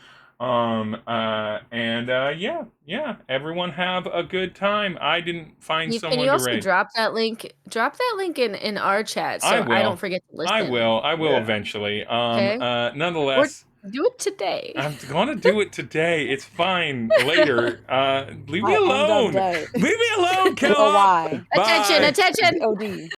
Everyone have a good time. I didn't find someone to rate. Can you also drop that link in our chat so I don't forget to listen? I will eventually. Nonetheless, do it today. I'm gonna do it today. It's fine. Later. Leave me alone. Leave me alone, Kel. Why? Attention. OD.